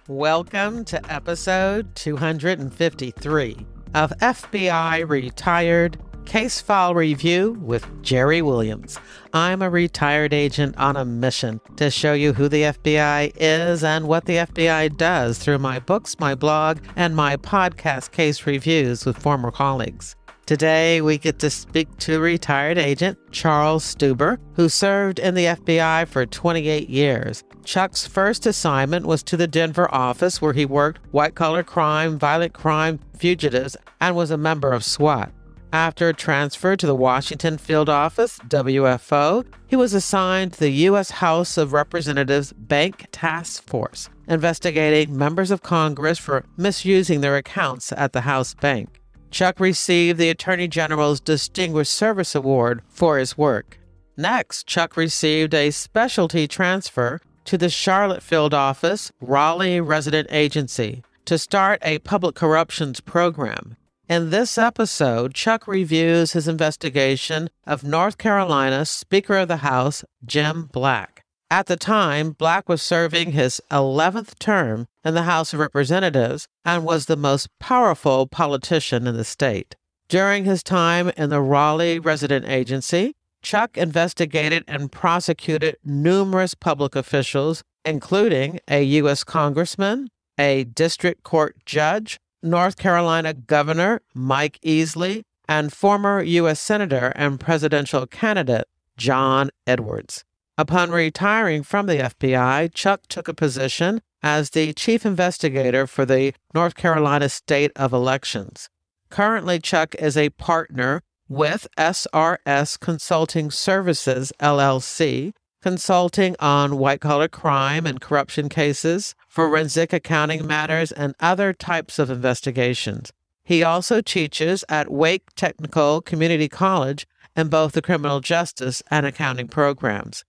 Welcome to episode 253 of FBI Retired Case File Review with Jerry Williams. I'm a retired agent on a mission to show you who the FBI is and what the FBI does through my books, my blog, and my podcast case reviews with former colleagues. Today, we get to speak to retired agent Charles Stuber, who served in the FBI for 28 years. Chuck's first assignment was to the Denver office, where he worked white-collar crime, violent crime, fugitives, and was a member of SWAT. After a transfer to the Washington Field Office, WFO, he was assigned to the U.S. House of Representatives Bank Task Force, investigating members of Congress for misusing their accounts at the House Bank. Chuck received the Attorney General's Distinguished Service Award for his work. Next, Chuck received a specialty transfer to the Charlotte Field Office, Raleigh Resident Agency, to start a public corruptions program. In this episode, Chuck reviews his investigation of North Carolina Speaker of the House, Jim Black. At the time, Black was serving his 11th term in the House of Representatives and was the most powerful politician in the state. During his time in the Raleigh Resident Agency, Chuck investigated and prosecuted numerous public officials, including a U.S. congressman, a district court judge, North Carolina Governor Mike Easley, and former U.S. Senator and presidential candidate John Edwards. Upon retiring from the FBI, Chuck took a position as the chief investigator for the North Carolina State of Elections. Currently, Chuck is a partner with SRS Consulting Services, LLC, consulting on white-collar crime and corruption cases, forensic accounting matters, and other types of investigations. He also teaches at Wake Technical Community College in both the criminal justice and accounting programs.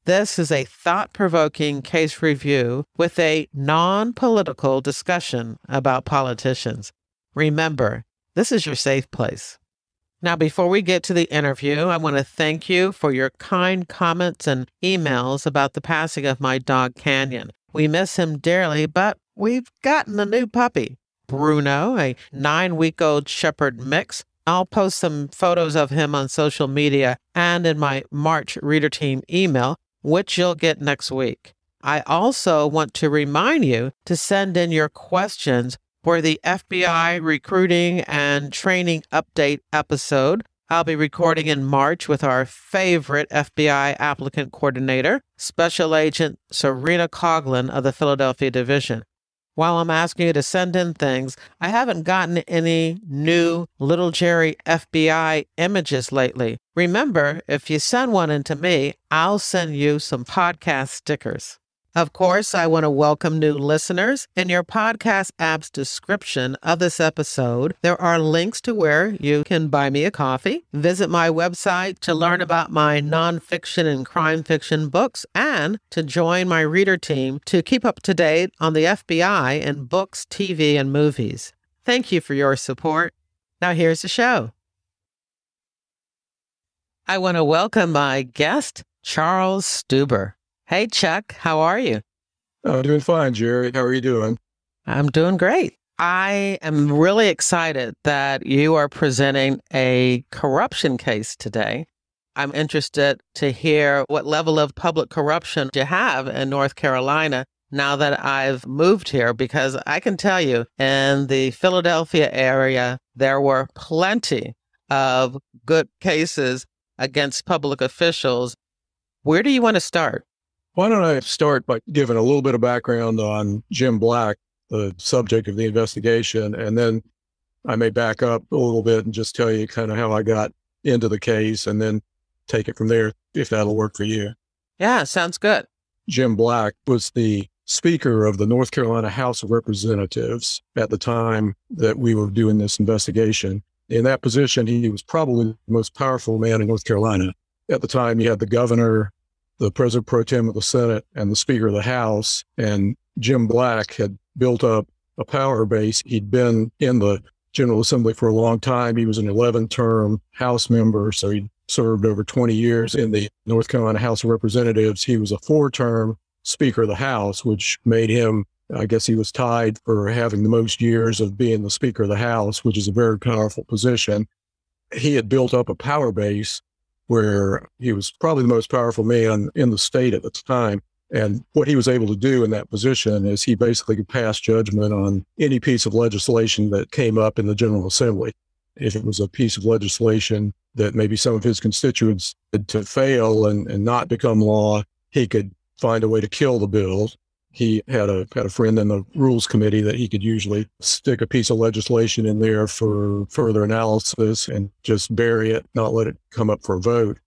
This is a thought-provoking case review with a non-political discussion about politicians. Remember, this is your safe place. Now, before we get to the interview, I want to thank you for your kind comments and emails about the passing of my dog, Canyon. We miss him dearly, but we've gotten a new puppy, Bruno, a 9-week-old shepherd mix. I'll post some photos of him on social media and in my March Reader Team email, which you'll get next week. I also want to remind you to send in your questions for the FBI recruiting and training update episode I'll be recording in March with our favorite FBI applicant coordinator, Special Agent Serena Coughlin of the Philadelphia Division. While I'm asking you to send in things, I haven't gotten any new Little Jerry FBI images lately. Remember, if you send one in to me, I'll send you some podcast stickers. Of course, I want to welcome new listeners. In your podcast app's description of this episode, there are links to where you can buy me a coffee, visit my website to learn about my nonfiction and crime fiction books, and to join my reader team to keep up to date on the FBI in books, TV, and movies. Thank you for your support. Now here's the show. I want to welcome my guest, Charles Stuber. Hey, Chuck, how are you? I'm doing fine, Jerry. How are you doing? I'm doing great. I am really excited that you are presenting a corruption case today. I'm interested to hear what level of public corruption you have in North Carolina now that I've moved here, because I can tell you in the Philadelphia area, there were plenty of good cases against public officials. Where do you want to start? Why don't I start by giving a little bit of background on Jim Black, the subject of the investigation, and then I may back up a little bit and just tell you kind of how I got into the case and then take it from there, if that'll work for you. Yeah, sounds good. Jim Black was the Speaker of the North Carolina House of Representatives at the time that we were doing this investigation. In that position, he was probably the most powerful man in North Carolina. At the time, you had the governor, the president pro tem of the Senate, and the Speaker of the House. And Jim Black had built up a power base. He'd been in the General Assembly for a long time. He was an 11-term House member, so he served over 20 years in the North Carolina House of Representatives. He was a 4-term Speaker of the House, which made him I guess he was tied for having the most years of being the Speaker of the House, which is a very powerful position. He had built up a power base where he was probably the most powerful man in the state at the time. And what he was able to do in that position is he basically could pass judgment on any piece of legislation that came up in the General Assembly. If it was a piece of legislation that maybe some of his constituents had to fail and not become law, he could find a way to kill the bill. He had a friend in the Rules Committee that he could usually stick a piece of legislation in there for further analysis and just bury it, not let it come up for a vote.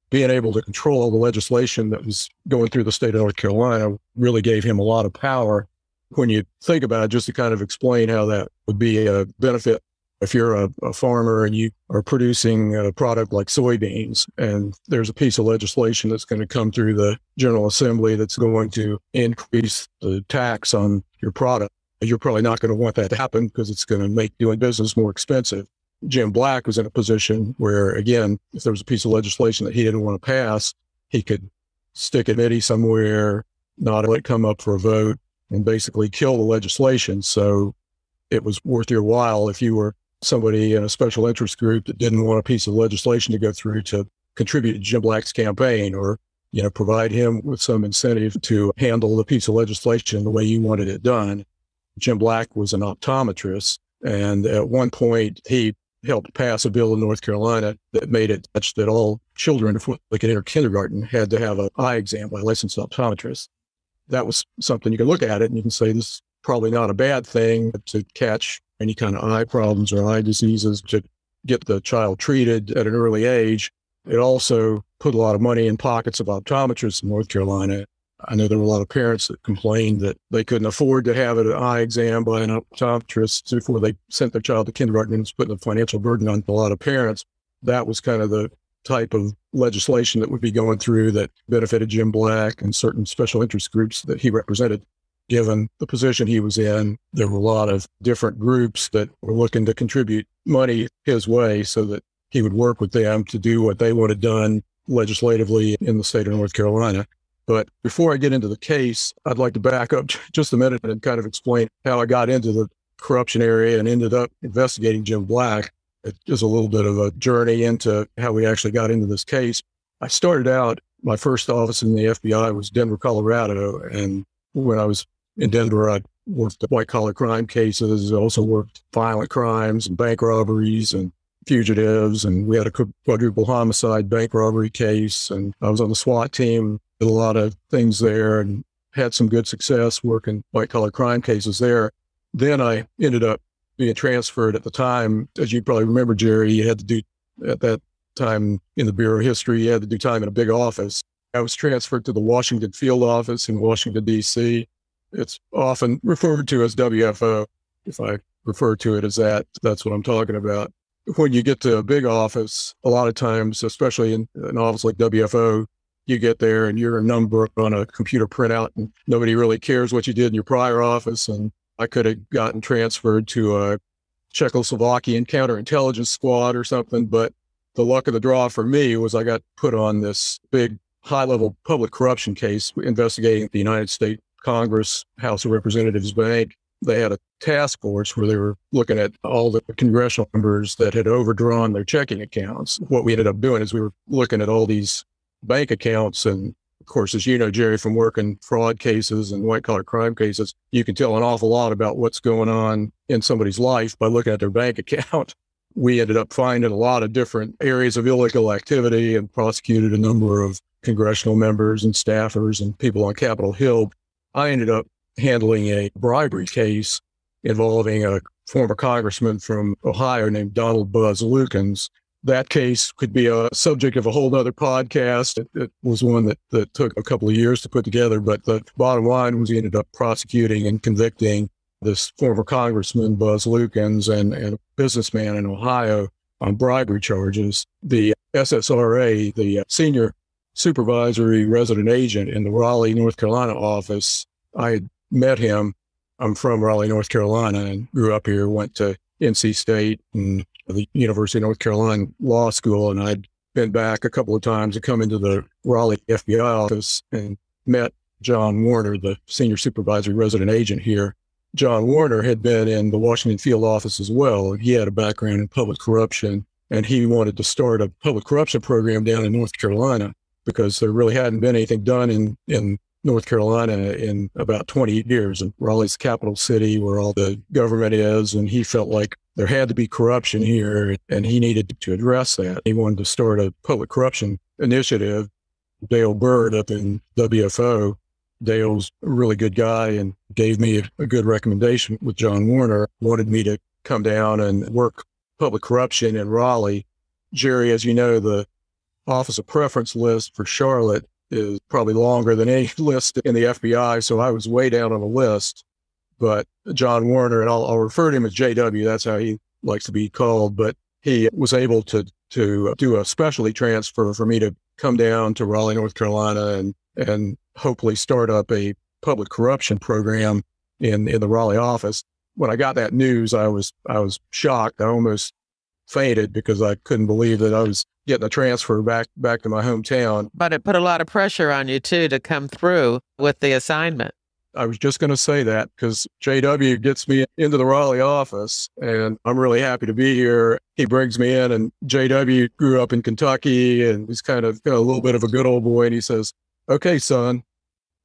Being able to control the legislation that was going through the state of North Carolina really gave him a lot of power. When you think about it, just to kind of explain how that would be a benefit, if you're a farmer and you are producing a product like soybeans, and there's a piece of legislation that's going to come through the General Assembly that's going to increase the tax on your product, you're probably not going to want that to happen because it's going to make doing business more expensive. Jim Black was in a position where, again, if there was a piece of legislation that he didn't want to pass, he could stick a committee somewhere, not let it come up for a vote, and basically kill the legislation. So it was worth your while if you were somebody in a special interest group that didn't want a piece of legislation to go through to contribute to Jim Black's campaign, or, provide him with some incentive to handle the piece of legislation the way you wanted it done. Jim Black was an optometrist, and at one point he helped pass a bill in North Carolina that made it such that all children, before they could enter kindergarten, had to have an eye exam by a licensed optometrist. That was something you can look at it and you can say, this is probably not a bad thing to catch any kind of eye problems or eye diseases, to get the child treated at an early age. It also put a lot of money in pockets of optometrists in North Carolina. I know there were a lot of parents that complained that they couldn't afford to have an eye exam by an optometrist before they sent their child to kindergarten, and it's putting a financial burden on a lot of parents. That was kind of the type of legislation that would be going through that benefited Jim Black and certain special interest groups that he represented. Given the position he was in, there were a lot of different groups that were looking to contribute money his way so that he would work with them to do what they wanted done legislatively in the state of North Carolina. But before I get into the case, I'd like to back up just a minute and kind of explain how I got into the corruption area and ended up investigating Jim Black. It's just a little bit of a journey into how we actually got into this case. I started out, my first office in the FBI was Denver, Colorado. And when I was in Denver, I worked white-collar crime cases, also worked violent crimes and bank robberies and fugitives. And we had a quadruple homicide bank robbery case. And I was on the SWAT team, did a lot of things there and had some good success working white-collar crime cases there. Then I ended up being transferred at the time. As you probably remember, Jerry, you had to do, at that time in the Bureau of History, you had to do time in a big office. I was transferred to the Washington field office in Washington, D.C. It's often referred to as WFO. If I refer to it as that, that's what I'm talking about. When you get to a big office, a lot of times, especially in an office like WFO, you get there and you're a number on a computer printout and nobody really cares what you did in your prior office. And I could have gotten transferred to a Czechoslovakian counterintelligence squad or something. But the luck of the draw for me was I got put on this big high-level public corruption case investigating the United States Congress, House of Representatives Bank. They had a task force where they were looking at all the congressional members that had overdrawn their checking accounts. What we ended up doing is we were looking at all these bank accounts. And of course, as you know, Jerry, from working fraud cases and white collar crime cases, you can tell an awful lot about what's going on in somebody's life by looking at their bank account. We ended up finding a lot of different areas of illegal activity and prosecuted a number of congressional members and staffers and people on Capitol Hill. I ended up handling a bribery case involving a former congressman from Ohio named Donald Buzz Lukens. That case could be a subject of a whole other podcast. It was one that took a couple of years to put together, but the bottom line was he ended up prosecuting and convicting this former congressman, Buzz Lukens, and a businessman in Ohio on bribery charges. The SSRA, the Senior Supervisory Resident Agent in the Raleigh, North Carolina office, I had met him. I'm from Raleigh, North Carolina, and grew up here, went to NC State and the University of North Carolina Law School. And I'd been back a couple of times to come into the Raleigh FBI office and met John Warner, the senior supervisory resident agent here. John Warner had been in the Washington field office as well. He had a background in public corruption, and he wanted to start a public corruption program down in North Carolina because there really hadn't been anything done in North Carolina in about 20 years. And Raleigh's the capital city where all the government is, and he felt like there had to be corruption here, and he needed to address that. He wanted to start a public corruption initiative. Dale Bird up in WFO, Dale's a really good guy and gave me a good recommendation with John Warner, wanted me to come down and work public corruption in Raleigh. Jerry, as you know, the Office of Preference list for Charlotte is probably longer than any list in the FBI, so I was way down on the list. But John Warner, and I'll refer to him as JW, that's how he likes to be called, but he was able to do a specialty transfer for me to come down to Raleigh, North Carolina, and hopefully start up a public corruption program in the Raleigh office. When I got that news, I was shocked. I almost fainted because I couldn't believe that I was getting a transfer back to my hometown. But it put a lot of pressure on you too to come through with the assignment. I was just going to say that because JW gets me into the Raleigh office, and I'm really happy to be here. He brings me in, and JW grew up in Kentucky, and he's kind of a little bit of a good old boy. And he says, "Okay, son,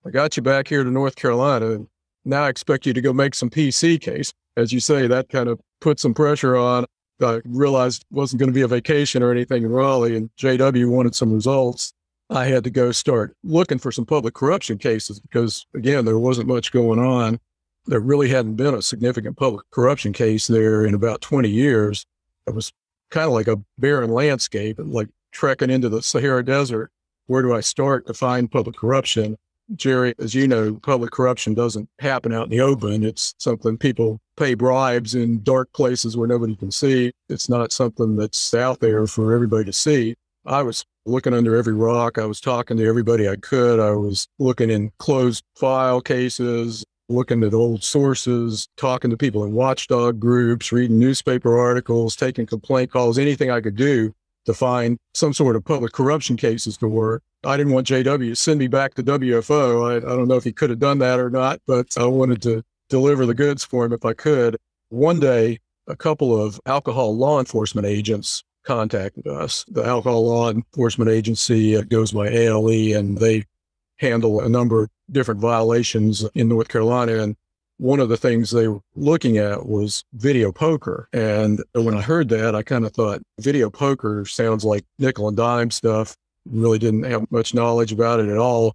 I got you back here to North Carolina, and now I expect you to go make some PC case." As you say, that kind of put some pressure on. I realized it wasn't going to be a vacation or anything in Raleigh, and JW wanted some results. I had to go start looking for some public corruption cases because, again, there wasn't much going on. There really hadn't been a significant public corruption case there in about 20 years. It was kind of like a barren landscape, like trekking into the Sahara Desert. Where do I start to find public corruption? Jerry, as you know, public corruption doesn't happen out in the open. It's something people pay bribes in dark places where nobody can see. It's not something that's out there for everybody to see. I was looking under every rock. I was talking to everybody I could. I was looking in closed file cases, looking at old sources, talking to people in watchdog groups, reading newspaper articles, taking complaint calls, anything I could do to find some sort of public corruption cases to work. I didn't want JW to send me back to WFO. I don't know if he could have done that or not, but I wanted to deliver the goods for him if I could. One day, a couple of alcohol law enforcement agents contacted us. The Alcohol Law Enforcement Agency goes by ALE, and they handle a number of different violations in North Carolina. And one of the things they were looking at was video poker. And when I heard that, I kind of thought video poker sounds like nickel and dime stuff. Really didn't have much knowledge about it at all.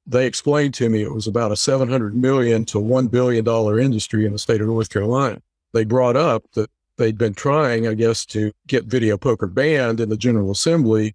They explained to me it was about a $700 million to $1 billion industry in the state of North Carolina. They brought up that they'd been trying, I guess, to get video poker banned in the General Assembly,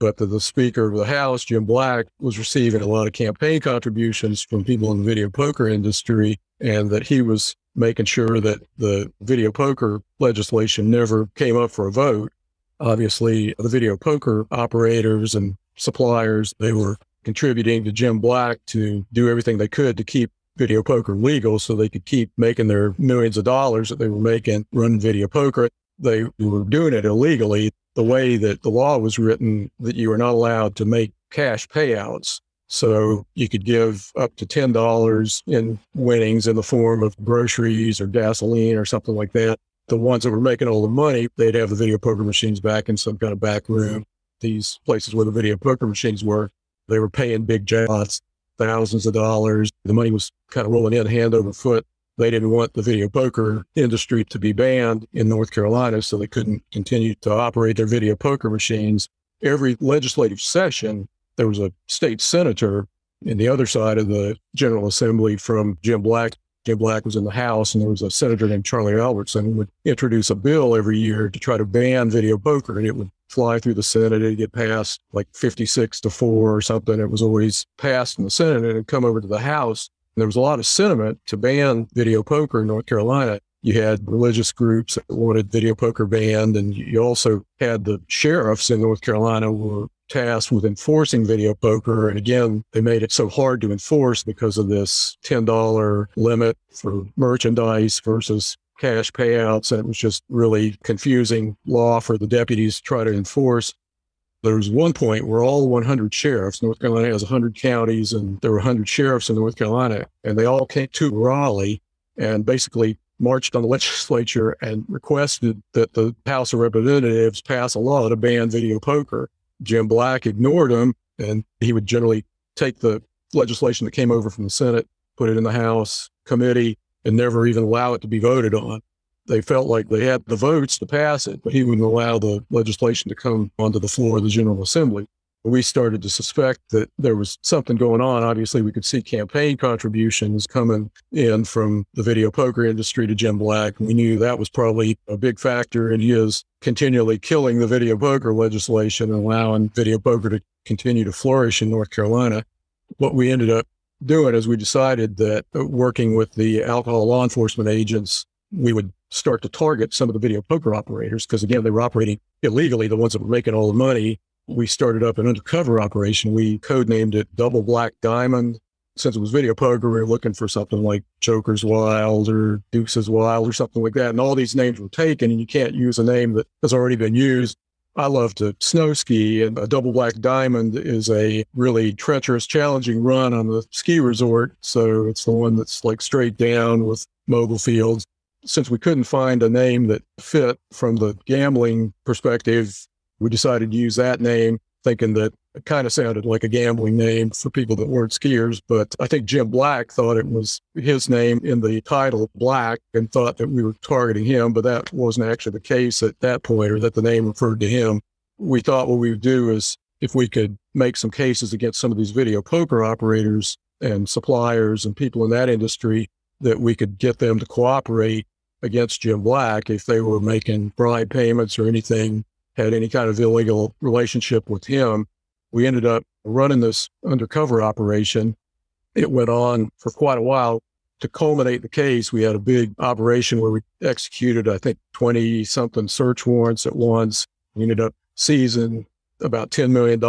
but the Speaker of the House, Jim Black, was receiving a lot of campaign contributions from people in the video poker industry, and that he was making sure that the video poker legislation never came up for a vote. Obviously, the video poker operators and suppliers, they were contributing to Jim Black to do everything they could to keep video poker legal so they could keep making their millions of dollars that they were making running video poker. They were doing it illegally. The way that the law was written, that you were not allowed to make cash payouts. So you could give up to $10 in winnings in the form of groceries or gasoline or something like that. The ones that were making all the money, they'd have the video poker machines back in some kind of back room. These places where the video poker machines were, they were paying big jackpots, thousands of dollars. The money was kind of rolling in hand over foot. They didn't want the video poker industry to be banned in North Carolina, so they couldn't continue to operate their video poker machines. Every legislative session, there was a state senator in the other side of the General Assembly from Jim Black. Jim Black was in the House, and there was a senator named Charlie Albertson who would introduce a bill every year to try to ban video poker, and it would fly through the Senate. It'd get passed like 56-4 or something. It was always passed in the Senate, and it'd come over to the House. And there was a lot of sentiment to ban video poker in North Carolina. You had religious groups that wanted video poker banned, and you also had the sheriffs in North Carolina were tasked with enforcing video poker. And again, they made it so hard to enforce because of this $10 limit for merchandise versus cash payouts. And it was just really confusing law for the deputies to try to enforce. There was one point where all 100 sheriffs, North Carolina has 100 counties, and there were 100 sheriffs in North Carolina, and they all came to Raleigh and basically marched on the legislature and requested that the House of Representatives pass a law to ban video poker. Jim Black ignored them, and he would generally take the legislation that came over from the Senate, put it in the House committee, and never even allow it to be voted on. They felt like they had the votes to pass it, but he wouldn't allow the legislation to come onto the floor of the General Assembly. We started to suspect that there was something going on. Obviously, we could see campaign contributions coming in from the video poker industry to Jim Black. We knew that was probably a big factor in his continually killing the video poker legislation and allowing video poker to continue to flourish in North Carolina. What we ended up doing is we decided that working with the alcohol law enforcement agents, we would start to target some of the video poker operators because, again, they were operating illegally, the ones that were making all the money. We started up an undercover operation. We codenamed it Double Black Diamond. Since it was video poker, we were looking for something like Joker's Wild or Deuce's Wild or something like that. And all these names were taken, and you can't use a name that has already been used. I love to snow ski, and a Double Black Diamond is a really treacherous, challenging run on the ski resort. So it's the one that's like straight down with mobile fields. Since we couldn't find a name that fit from the gambling perspective, we decided to use that name, thinking that it kind of sounded like a gambling name for people that weren't skiers. But I think Jim Black thought it was his name in the title, Black, and thought that we were targeting him. But that wasn't actually the case at that point, or that the name referred to him. We thought what we would do is, if we could make some cases against some of these video poker operators and suppliers and people in that industry, that we could get them to cooperate against Jim Black if they were making bribe payments or anything, had any kind of illegal relationship with him. We ended up running this undercover operation. It went on for quite a while. To culminate the case, we had a big operation where we executed, I think, 20-something search warrants at once. We ended up seizing about $10 million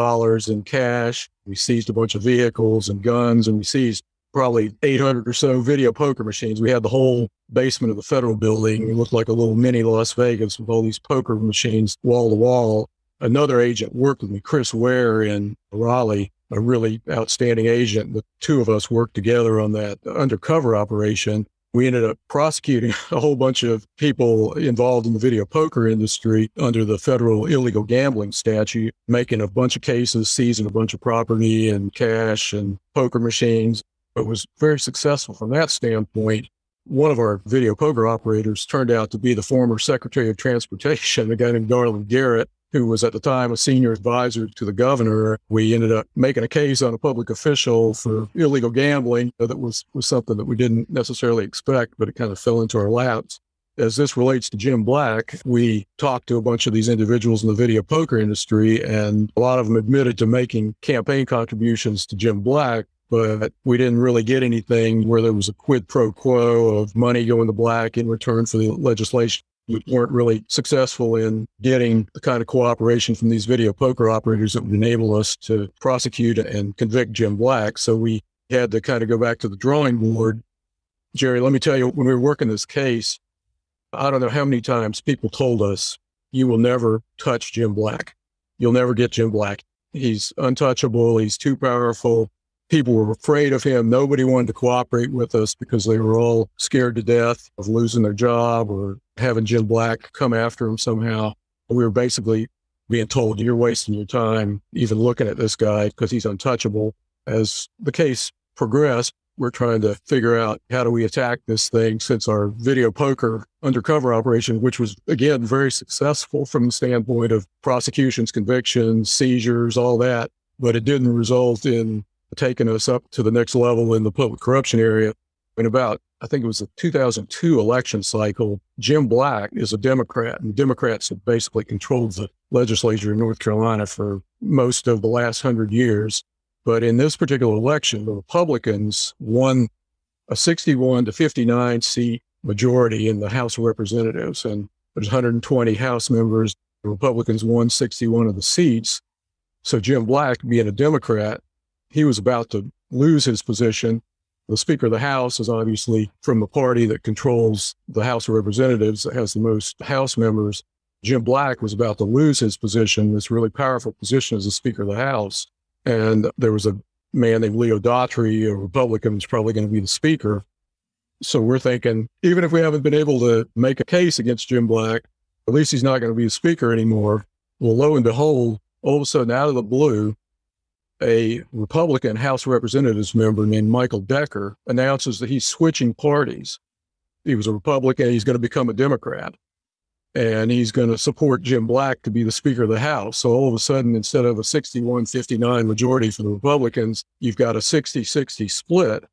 in cash. We seized a bunch of vehicles and guns, and we seized probably 800 or so video poker machines. We had the whole basement of the federal building. It looked like a little mini Las Vegas with all these poker machines wall to wall. Another agent worked with me, Chris Ware in Raleigh, a really outstanding agent. The two of us worked together on that undercover operation. We ended up prosecuting a whole bunch of people involved in the video poker industry under the federal illegal gambling statute, making a bunch of cases, seizing a bunch of property and cash and poker machines. It was very successful from that standpoint. One of our video poker operators turned out to be the former Secretary of Transportation, a guy named Garland Garrett, who was at the time a senior advisor to the governor. We ended up making a case on a public official for illegal gambling. That was something that we didn't necessarily expect, but it kind of fell into our laps. As this relates to Jim Black, we talked to a bunch of these individuals in the video poker industry, and a lot of them admitted to making campaign contributions to Jim Black, but we didn't really get anything where there was a quid pro quo of money going to Black in return for the legislation. We weren't really successful in getting the kind of cooperation from these video poker operators that would enable us to prosecute and convict Jim Black. So we had to kind of go back to the drawing board. Jerry, let me tell you, when we were working this case, I don't know how many times people told us, you will never touch Jim Black. You'll never get Jim Black. He's untouchable. He's too powerful. People were afraid of him. Nobody wanted to cooperate with us because they were all scared to death of losing their job or having Jim Black come after them somehow. We were basically being told, you're wasting your time even looking at this guy because he's untouchable. As the case progressed, we're trying to figure out how do we attack this thing, since our video poker undercover operation, which was, again, very successful from the standpoint of prosecutions, convictions, seizures, all that, but it didn't result in taking us up to the next level in the public corruption area. In about, I think it was the 2002 election cycle, Jim Black is a Democrat, and Democrats have basically controlled the legislature in North Carolina for most of the last 100 years. But in this particular election, the Republicans won a 61 to 59 seat majority in the House of Representatives, and there's 120 House members. The Republicans won 61 of the seats. So Jim Black, being a Democrat, he was about to lose his position. The Speaker of the House is obviously from the party that controls the House of Representatives, that has the most House members. Jim Black was about to lose his position, this really powerful position as the Speaker of the House. And there was a man named Leo Daughtry, a Republican, who's probably going to be the Speaker. So we're thinking, even if we haven't been able to make a case against Jim Black, at least he's not going to be the Speaker anymore. Well, lo and behold, all of a sudden, out of the blue, a Republican House of Representatives member named Michael Decker announces that he's switching parties. He was a Republican, he's going to become a Democrat. And he's going to support Jim Black to be the Speaker of the House. So all of a sudden, instead of a 61-59 majority for the Republicans, you've got a 60-60 split.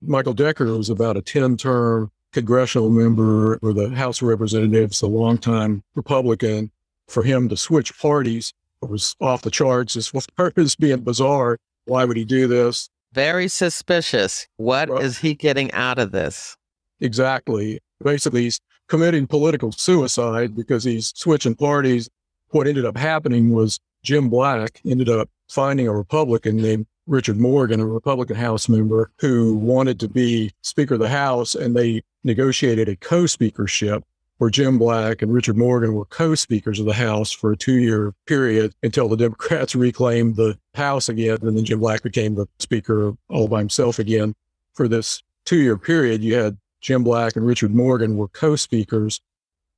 Michael Decker was about a 10-term congressional member for the House of Representatives, a longtime Republican. For him to switch parties was off the charts as far as being bizarre. Why would he do this? Very suspicious. What is he getting out of this? Exactly. Basically, he's committing political suicide because he's switching parties. What ended up happening was Jim Black ended up finding a Republican named Richard Morgan, a Republican House member, who wanted to be Speaker of the House, and they negotiated a co-speakership where Jim Black and Richard Morgan were co-speakers of the House for a 2-year period until the Democrats reclaimed the House again, and then Jim Black became the Speaker all by himself again. For this 2-year period, you had Jim Black and Richard Morgan were co-speakers,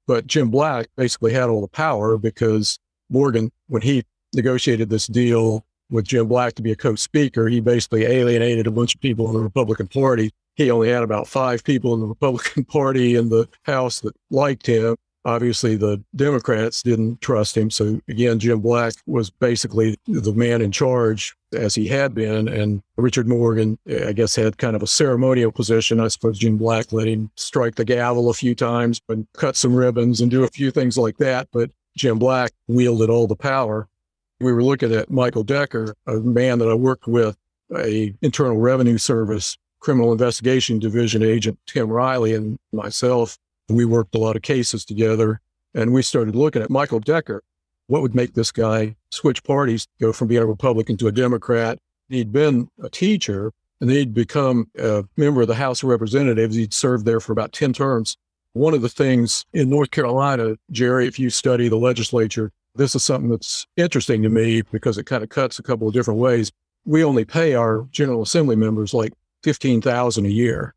but Jim Black basically had all the power because Morgan, when he negotiated this deal with Jim Black to be a co-speaker, he basically alienated a bunch of people in the Republican Party. He only had about 5 people in the Republican Party in the House that liked him. Obviously, the Democrats didn't trust him. So again, Jim Black was basically the man in charge, as he had been. And Richard Morgan, I guess, had kind of a ceremonial position. I suppose Jim Black let him strike the gavel a few times and cut some ribbons and do a few things like that. But Jim Black wielded all the power. We were looking at Michael Decker, a man that I worked with, a Internal Revenue Service Criminal Investigation Division agent, Tim Riley, and myself. We worked a lot of cases together, and we started looking at Michael Decker. What would make this guy switch parties, go from being a Republican to a Democrat? He'd been a teacher, and he'd become a member of the House of Representatives. He'd served there for about 10 terms. One of the things in North Carolina, Jerry, if you study the legislature, this is something that's interesting to me because it kind of cuts a couple of different ways. We only pay our General Assembly members like $15,000 a year.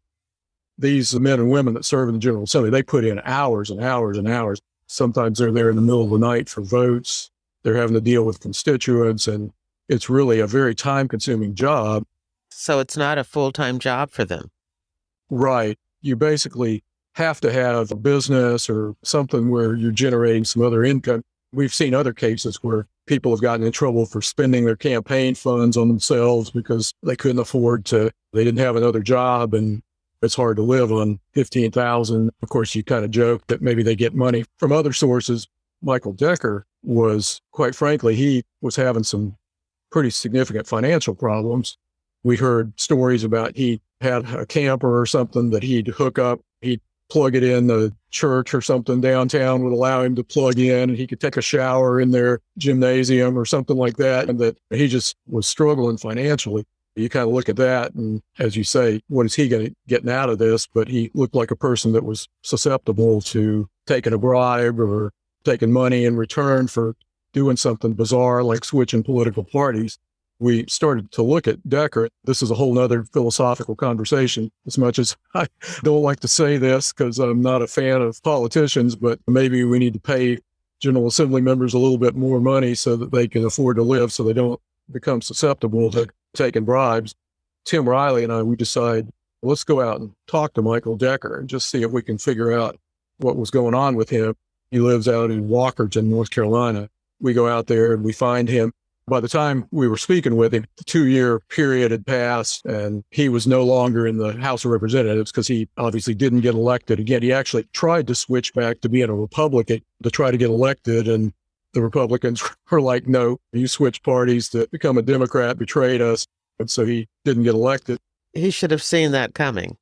These men and women that serve in the General Assembly, they put in hours and hours and hours. Sometimes they're there in the middle of the night for votes. They're having to deal with constituents, and it's really a very time-consuming job. So it's not a full-time job for them. Right. You basically have to have a business or something where you're generating some other income. We've seen other cases where people have gotten in trouble for spending their campaign funds on themselves because they couldn't afford to, they didn't have another job, and it's hard to live on $15,000. Of course, you kind of joke that maybe they get money from other sources. Michael Decker was, quite frankly, he was having some pretty significant financial problems. We heard stories about he had a camper or something that he'd hook up. He'd plug it in the church or something downtown would allow him to plug in, and he could take a shower in their gymnasium or something like that. And that he just was struggling financially. You kind of look at that, and as you say, what is he going to get out of this? But he looked like a person that was susceptible to taking a bribe or taking money in return for doing something bizarre like switching political parties. We started to look at Decker. This is a whole nother philosophical conversation, as much as I don't like to say this because I'm not a fan of politicians, but maybe we need to pay General Assembly members a little bit more money so that they can afford to live, so they don't become susceptible to taking bribes. Tim Riley and I, we decided, let's go out and talk to Michael Decker and just see if we can figure out what was going on with him. He lives out in Walkerton, North Carolina. We go out there and we find him. By the time we were speaking with him, the 2-year period had passed, and he was no longer in the House of Representatives because he obviously didn't get elected again. He actually tried to switch back to being a Republican to try to get elected, and the Republicans were like, no, you switched parties to become a Democrat, betrayed us. And so he didn't get elected. He should have seen that coming.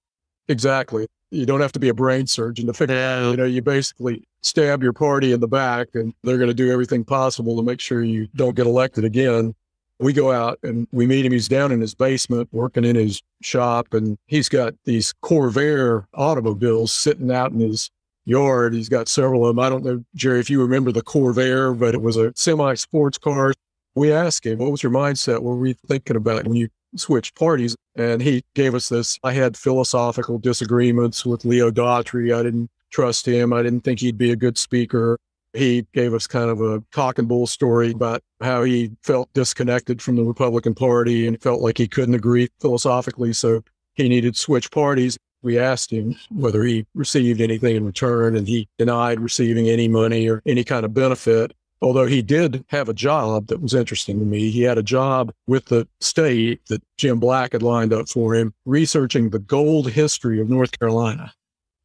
Exactly. You don't have to be a brain surgeon to figure out, you basically stab your party in the back, and they're going to do everything possible to make sure you don't get elected again. We go out and we meet him. He's down in his basement working in his shop, and he's got these Corvair automobiles sitting out in his yard. He's got several of them. I don't know, Jerry, if you remember the Corvair, but it was a semi-sports car. We asked him, what was your mindset? What were you thinking about when you switched parties? And he gave us this. I had philosophical disagreements with Leo Daughtry. I didn't trust him. I didn't think he'd be a good speaker. He gave us kind of a cock and bull story about how he felt disconnected from the Republican Party and felt like he couldn't agree philosophically, so he needed to switch parties. We asked him whether he received anything in return, and he denied receiving any money or any kind of benefit, although he did have a job that was interesting to me. He had a job with the state that Jim Black had lined up for him, researching the gold history of North Carolina.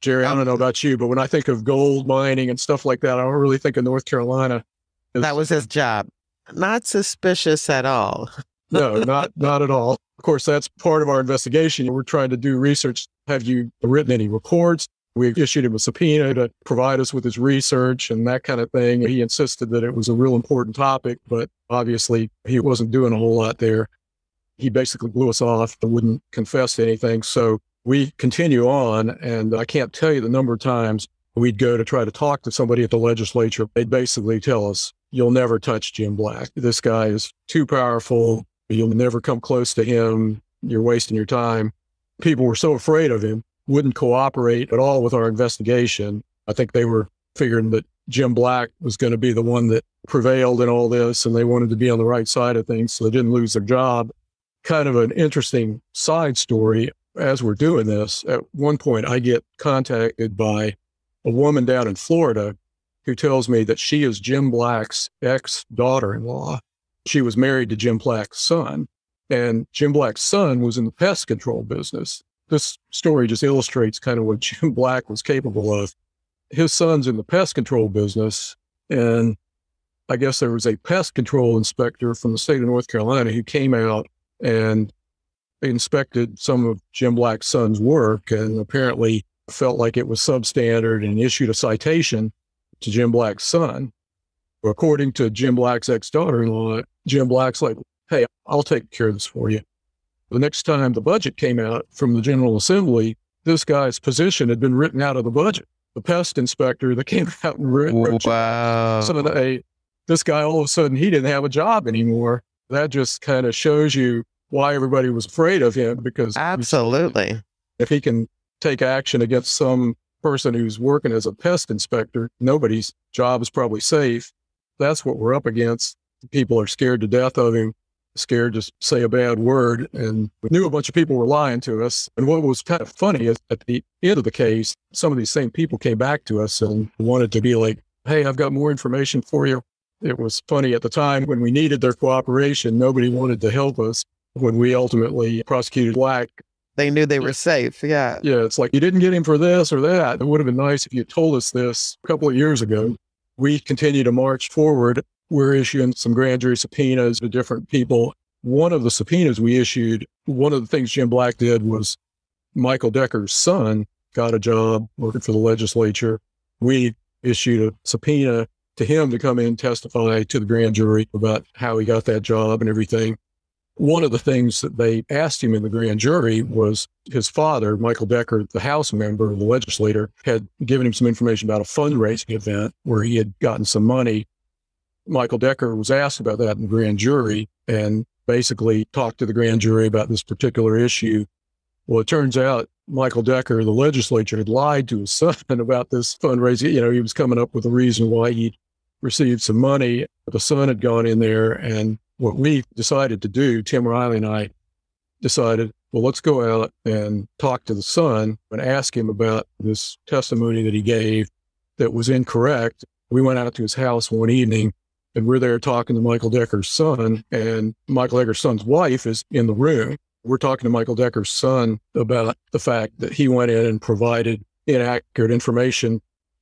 Jerry, I don't know about you, but when I think of gold mining and stuff like that, I don't really think of North Carolina. That was his job. Not suspicious at all. No, not at all. Of course, that's part of our investigation. We're trying to do research. Have you written any reports? We issued him a subpoena to provide us with his research and that kind of thing. He insisted that it was a real important topic, but obviously he wasn't doing a whole lot there. He basically blew us off and wouldn't confess to anything. So we continue on, and I can't tell you the number of times we'd go to try to talk to somebody at the legislature. They'd basically tell us, you'll never touch Jim Black. This guy is too powerful. You'll never come close to him. You're wasting your time. People were so afraid of him, wouldn't cooperate at all with our investigation. I think they were figuring that Jim Black was going to be the one that prevailed in all this, and they wanted to be on the right side of things so they didn't lose their job. Kind of an interesting side story. As we're doing this, at one point I get contacted by a woman down in Florida who tells me that she is Jim Black's ex-daughter-in-law. She was married to Jim Black's son, and Jim Black's son was in the pest control business. This story just illustrates kind of what Jim Black was capable of. His son's in the pest control business, and I guess there was a pest control inspector from the state of North Carolina who came out and inspected some of Jim Black's son's work and apparently felt like it was substandard and issued a citation to Jim Black's son. According to Jim Black's ex-daughter-in-law, Jim Black's like, hey, I'll take care of this for you. The next time the budget came out from the General Assembly, this guy's position had been written out of the budget. The pest inspector that came out and wrote, wow. So this guy, all of a sudden, he didn't have a job anymore. That just kind of shows you why everybody was afraid of him, because absolutely, if he can take action against some person who's working as a pest inspector, nobody's job is probably safe. That's what we're up against. People are scared to death of him, scared to say a bad word. And we knew a bunch of people were lying to us. And what was kind of funny is at the end of the case, some of these same people came back to us and wanted to be like, hey, I've got more information for you. It was funny at the time when we needed their cooperation. Nobody wanted to help us. When we ultimately prosecuted Black, they knew they were safe. Yeah. Yeah. It's like, you didn't get him for this or that. It would have been nice if you told us this a couple of years ago. We continue to march forward. We're issuing some grand jury subpoenas to different people. One of the subpoenas we issued, one of the things Jim Black did was Michael Decker's son got a job working for the legislature. We issued a subpoena to him to come in and testify to the grand jury about how he got that job and everything. One of the things that they asked him in the grand jury was his father, Michael Decker, the House member, the legislator, had given him some information about a fundraising event where he had gotten some money. Michael Decker was asked about that in the grand jury and basically talked to the grand jury about this particular issue. Well, it turns out Michael Decker, the legislature, had lied to his son about this fundraising. You know, he was coming up with a reason why he'd received some money. The son had gone in there, and what we decided to do, Tim Riley and I decided, well, let's go out and talk to the son and ask him about this testimony that he gave that was incorrect. We went out to his house one evening, and we're there talking to Michael Decker's son, and Michael Decker's son's wife is in the room. We're talking to Michael Decker's son about the fact that he went in and provided inaccurate information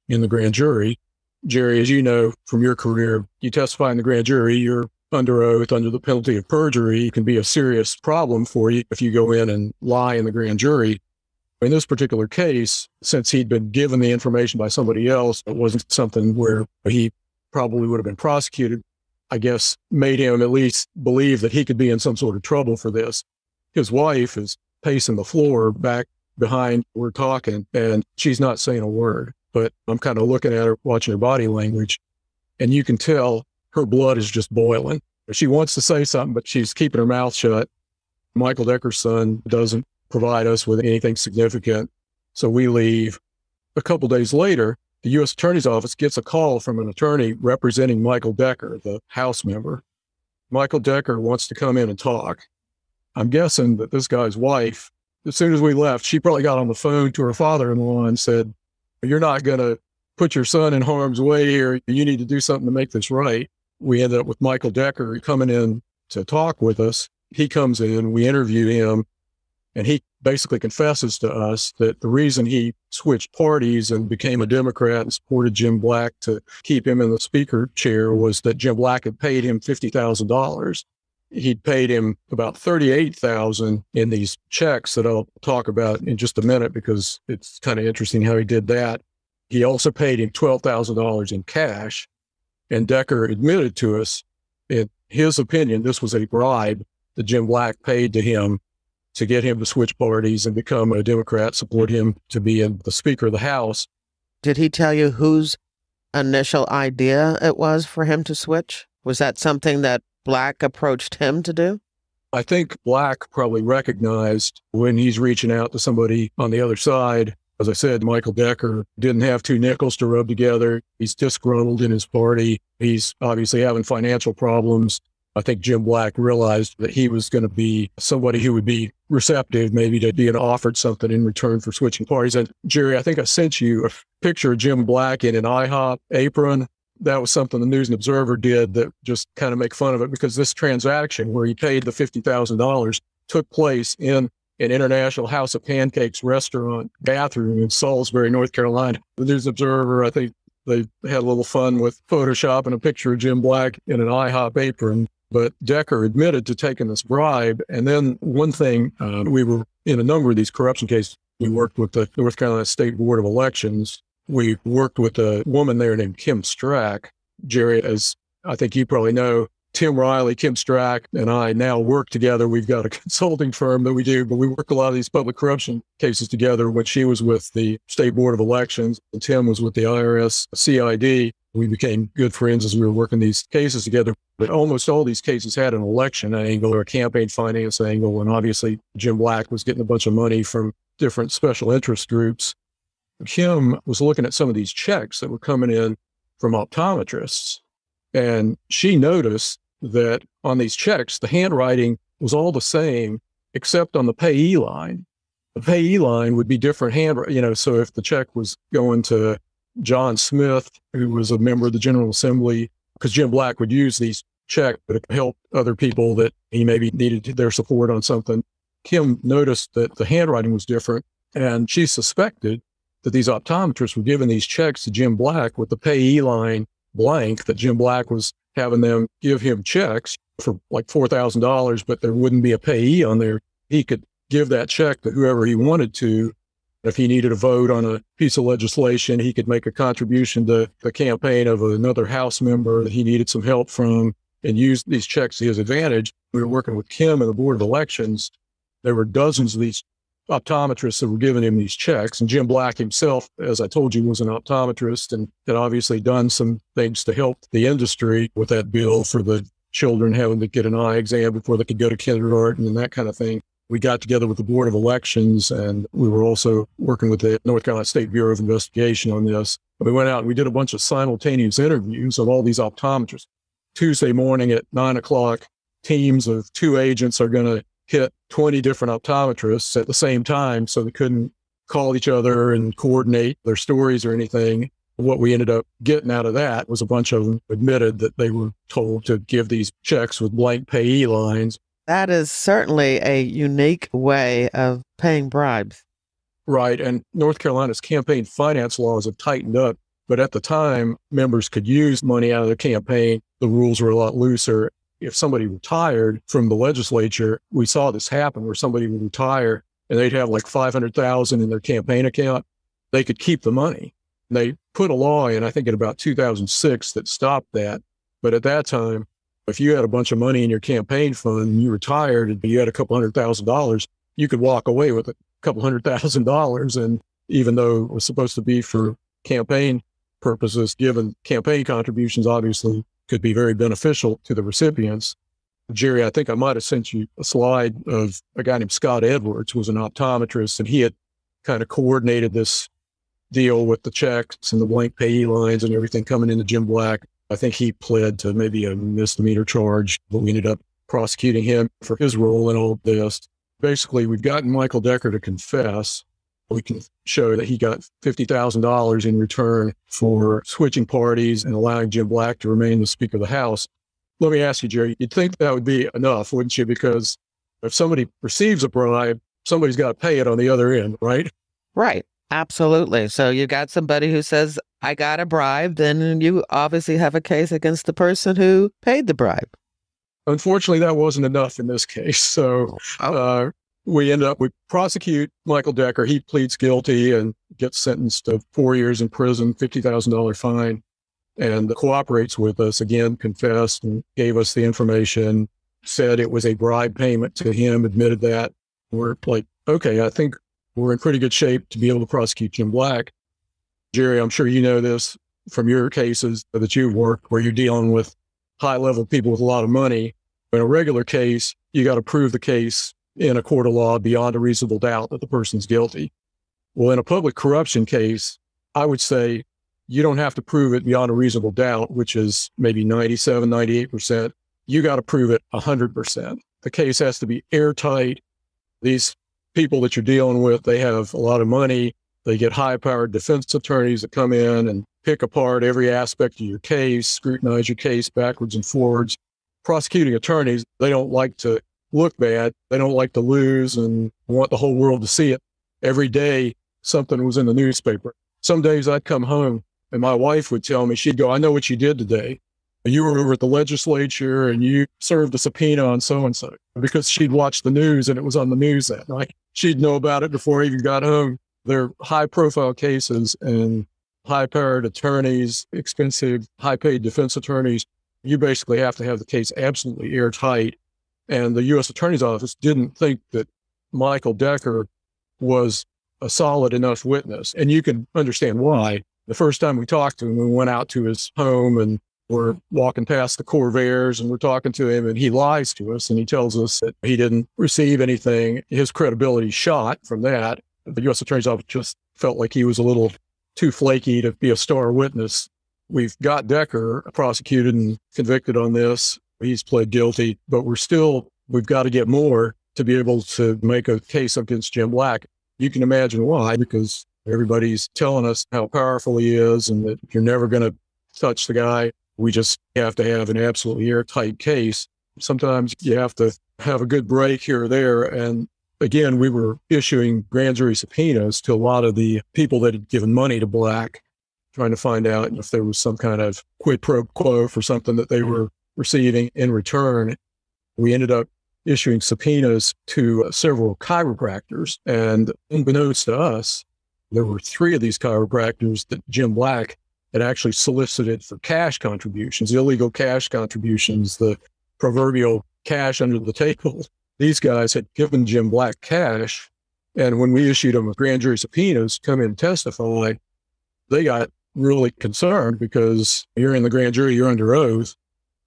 in the grand jury. Jerry, as you know from your career, you testify in the grand jury, you're under oath, under the penalty of perjury. It can be a serious problem for you if you go in and lie in the grand jury. In this particular case, since he'd been given the information by somebody else, it wasn't something where he probably would have been prosecuted. I guess made him at least believe that he could be in some sort of trouble for this. His wife is pacing the floor back behind, we're talking, and she's not saying a word. but I'm kind of looking at her, watching her body language, and you can tell her blood is just boiling. She wants to say something, but she's keeping her mouth shut. Michael Decker's son doesn't provide us with anything significant, so we leave. A couple days later, the U.S. Attorney's Office gets a call from an attorney representing Michael Decker, the House member. Michael Decker wants to come in and talk. I'm guessing that this guy's wife, as soon as we left, she probably got on the phone to her father-in-law and said, "You're not going to put your son in harm's way here. You need to do something to make this right." We ended up with Michael Decker coming in to talk with us. He comes in, we interview him, and he basically confesses to us that the reason he switched parties and became a Democrat and supported Jim Black to keep him in the speaker chair was that Jim Black had paid him $50,000. He'd paid him about $38,000 in these checks that I'll talk about in just a minute because it's kind of interesting how he did that. He also paid him $12,000 in cash, and Decker admitted to us, in his opinion, this was a bribe that Jim Black paid to him to get him to switch parties and become a Democrat, support him to be in the Speaker of the House. Did he tell you whose initial idea it was for him to switch? Was that something that Black approached him to do? I think Black probably recognized when he's reaching out to somebody on the other side. As I said, Michael Decker didn't have two nickels to rub together. He's disgruntled in his party. He's obviously having financial problems. I think Jim Black realized that he was going to be somebody who would be receptive, maybe to being offered something in return for switching parties. And Jerry, I think I sent you a picture of Jim Black in an IHOP apron. That was something the News and Observer did that just kind of make fun of it, because this transaction where he paid the $50,000 took place in an International House of Pancakes restaurant bathroom in Salisbury, North Carolina. The News and Observer, I think they had a little fun with photoshopping a picture of Jim Black in an IHOP apron. But Decker admitted to taking this bribe. And then one thing, we were in a number of these corruption cases. We worked with the North Carolina State Board of Elections. We worked with a woman there named Kim Strack. Jerry, as I think you probably know, Tim Riley, Kim Strack, and I now work together. We've got a consulting firm that we do, but we work a lot of these public corruption cases together. When she was with the State Board of Elections and Tim was with the IRS CID, we became good friends as we were working these cases together. But almost all these cases had an election angle or a campaign finance angle. And obviously, Jim Black was getting a bunch of money from different special interest groups. Kim was looking at some of these checks that were coming in from optometrists. And she noticed that on these checks, the handwriting was all the same, except on the payee line. The payee line would be different handwriting, so if the check was going to John Smith, who was a member of the General Assembly, because Jim Black would use these checks to help other people that he maybe needed their support on something. Kim noticed that the handwriting was different, and she suspected that these optometrists were giving these checks to Jim Black with the payee line blank, that Jim Black was having them give him checks for like $4,000, but there wouldn't be a payee on there. He could give that check to whoever he wanted to. If he needed a vote on a piece of legislation, he could make a contribution to the campaign of another House member that he needed some help from and use these checks to his advantage. We were working with Kim and the Board of Elections. There were dozens of these optometrists that were giving him these checks. And Jim Black himself, as I told you, was an optometrist and had obviously done some things to help the industry with that bill for the children having to get an eye exam before they could go to kindergarten and that kind of thing. We got together with the Board of Elections, and we were also working with the North Carolina State Bureau of Investigation on this. We went out and we did a bunch of simultaneous interviews of all these optometrists. Tuesday morning at 9 o'clock, teams of 2 agents are going to hit 20 different optometrists at the same time, so they couldn't call each other and coordinate their stories or anything. What we ended up getting out of that was a bunch of them admitted that they were told to give these checks with blank payee lines. That is certainly a unique way of paying bribes. Right. And North Carolina's campaign finance laws have tightened up. But at the time, members could use money out of the campaign. The rules were a lot looser. If somebody retired from the legislature, we saw this happen where somebody would retire and they'd have like $500,000 in their campaign account. They could keep the money. And they put a law in, I think in about 2006, that stopped that. But at that time, if you had a bunch of money in your campaign fund and you retired and you had a couple $100,000, you could walk away with a couple $100,000. And even though it was supposed to be for campaign purposes, given campaign contributions obviously could be very beneficial to the recipients. Jerry, I think I might have sent you a slide of a guy named Scott Edwards, who was an optometrist, and he had kind of coordinated this deal with the checks and the blank payee lines and everything coming into Jim Black. I think he pled to maybe a misdemeanor charge, but we ended up prosecuting him for his role in all of this. Basically, we've gotten Michael Decker to confess. We can show that he got $50,000 in return for switching parties and allowing Jim Black to remain the Speaker of the House. Let me ask you, Jerry, you'd think that would be enough, wouldn't you? Because if somebody receives a bribe, somebody's got to pay it on the other end, right? Right. Absolutely. So you got somebody who says, I got a bribe, then you obviously have a case against the person who paid the bribe. Unfortunately, that wasn't enough in this case. So we prosecute Michael Decker. He pleads guilty and gets sentenced to 4 years in prison, $50,000 fine, and cooperates with us, again, confessed and gave us the information, said it was a bribe payment to him, admitted that. We're like, okay, I think we're in pretty good shape to be able to prosecute Jim Black. Jerry, I'm sure you know this from your cases that you've worked where you're dealing with high-level people with a lot of money. In a regular case, you got to prove the case in a court of law beyond a reasonable doubt that the person's guilty. Well, in a public corruption case, I would say you don't have to prove it beyond a reasonable doubt, which is maybe 97, 98%. You got to prove it 100%. The case has to be airtight. These people that you're dealing with, they have a lot of money. They get high-powered defense attorneys that come in and pick apart every aspect of your case, scrutinize your case backwards and forwards. Prosecuting attorneys, they don't like to look bad. They don't like to lose and want the whole world to see it. Every day, something was in the newspaper. Some days I'd come home and my wife would tell me, she'd go, I know what you did today. You were over at the legislature and you served a subpoena on so-and-so, because she'd watch the news and it was on the news that night. She'd know about it before I even got home. They're high-profile cases and high-powered attorneys, expensive, high-paid defense attorneys. You basically have to have the case absolutely airtight. And the U.S. Attorney's Office didn't think that Michael Decker was a solid enough witness. And you can understand why. The first time we talked to him, we went out to his home and we're walking past the Corvairs and we're talking to him and he lies to us and he tells us that he didn't receive anything. His credibility shot from that. The U.S. Attorney's Office just felt like he was a little too flaky to be a star witness. We've got Decker prosecuted and convicted on this. He's pled guilty, but we've got to get more to be able to make a case against Jim Black. You can imagine why, because everybody's telling us how powerful he is and that you're never going to touch the guy. We just have to have an absolutely airtight case. Sometimes you have to have a good break here or there. And again, we were issuing grand jury subpoenas to a lot of the people that had given money to Black, trying to find out if there was some kind of quid pro quo for something that they were receiving in return. We ended up issuing subpoenas to several chiropractors. And unbeknownst to us, there were 3 of these chiropractors that Jim Black had actually solicited for cash contributions, illegal cash contributions, the proverbial cash under the table. These guys had given Jim Black cash. And when we issued them grand jury subpoenas to come in and testify, they got really concerned because you're in the grand jury, you're under oath.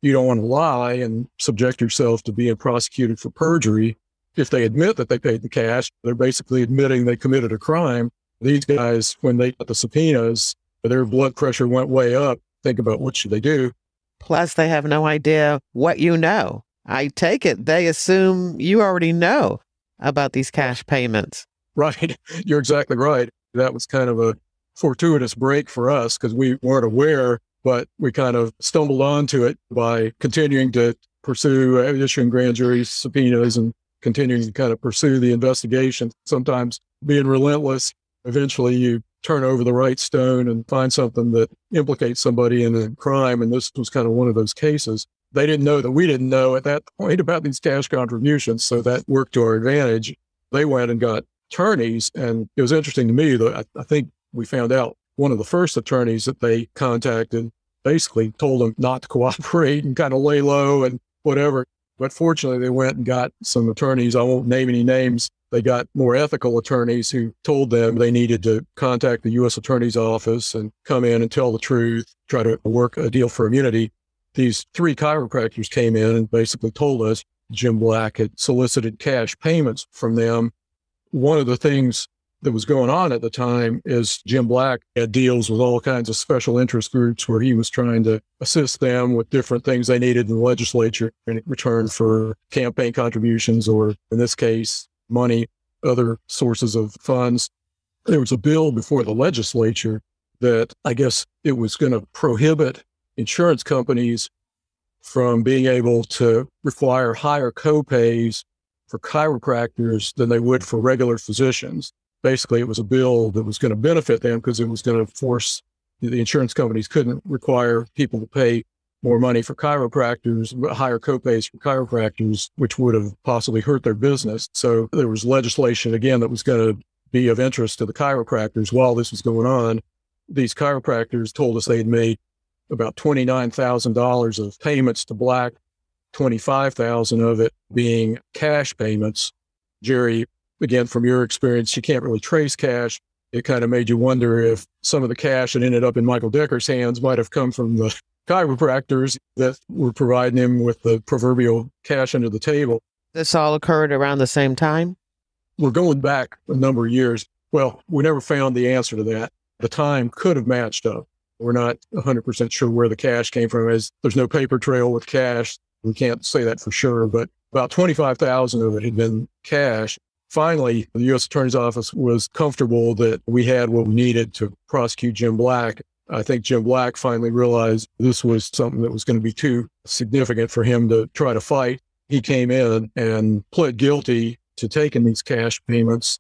You don't want to lie and subject yourself to being prosecuted for perjury. If they admit that they paid the cash, they're basically admitting they committed a crime. These guys, when they got the subpoenas, their blood pressure went way up. Think about what should they do. Plus, they have no idea what you know. I take it they assume you already know about these cash payments. Right. You're exactly right. That was kind of a fortuitous break for us because we weren't aware, but we kind of stumbled onto it by continuing to pursue issuing grand jury subpoenas and continuing to kind of pursue the investigation, sometimes being relentless. Eventually you turn over the right stone and find something that implicates somebody in a crime. And this was kind of one of those cases. They didn't know that we didn't know at that point about these cash contributions. So that worked to our advantage. They went and got attorneys. And it was interesting to me that I think we found out one of the first attorneys that they contacted basically told them not to cooperate and kind of lay low and whatever. But fortunately, they went and got some attorneys. I won't name any names. They got more ethical attorneys who told them they needed to contact the U.S. Attorney's Office and come in and tell the truth, try to work a deal for immunity. These 3 chiropractors came in and basically told us Jim Black had solicited cash payments from them. One of the things that was going on at the time is Jim Black had deals with all kinds of special interest groups where he was trying to assist them with different things they needed in the legislature in return for campaign contributions, or in this case, money, other sources of funds. There was a bill before the legislature that I guess it was going to prohibit insurance companies from being able to require higher co-pays for chiropractors than they would for regular physicians. Basically, it was a bill that was going to benefit them because it was going to force the insurance companies couldn't require people to pay more money for chiropractors, higher co-pays for chiropractors, which would have possibly hurt their business. So there was legislation, again, that was going to be of interest to the chiropractors while this was going on. These chiropractors told us they had made about $29,000 of payments to Black, $25,000 of it being cash payments. Jerry, again, from your experience, you can't really trace cash. It kind of made you wonder if some of the cash that ended up in Michael Decker's hands might have come from the chiropractors that were providing him with the proverbial cash under the table. This all occurred around the same time? We're going back a number of years. Well, we never found the answer to that. The time could have matched up. We're not 100% sure where the cash came from, as there's no paper trail with cash. We can't say that for sure, but about $25,000 of it had been cash. Finally, the U.S. Attorney's Office was comfortable that we had what we needed to prosecute Jim Black. I think Jim Black finally realized this was something that was going to be too significant for him to try to fight. He came in and pled guilty to taking these cash payments.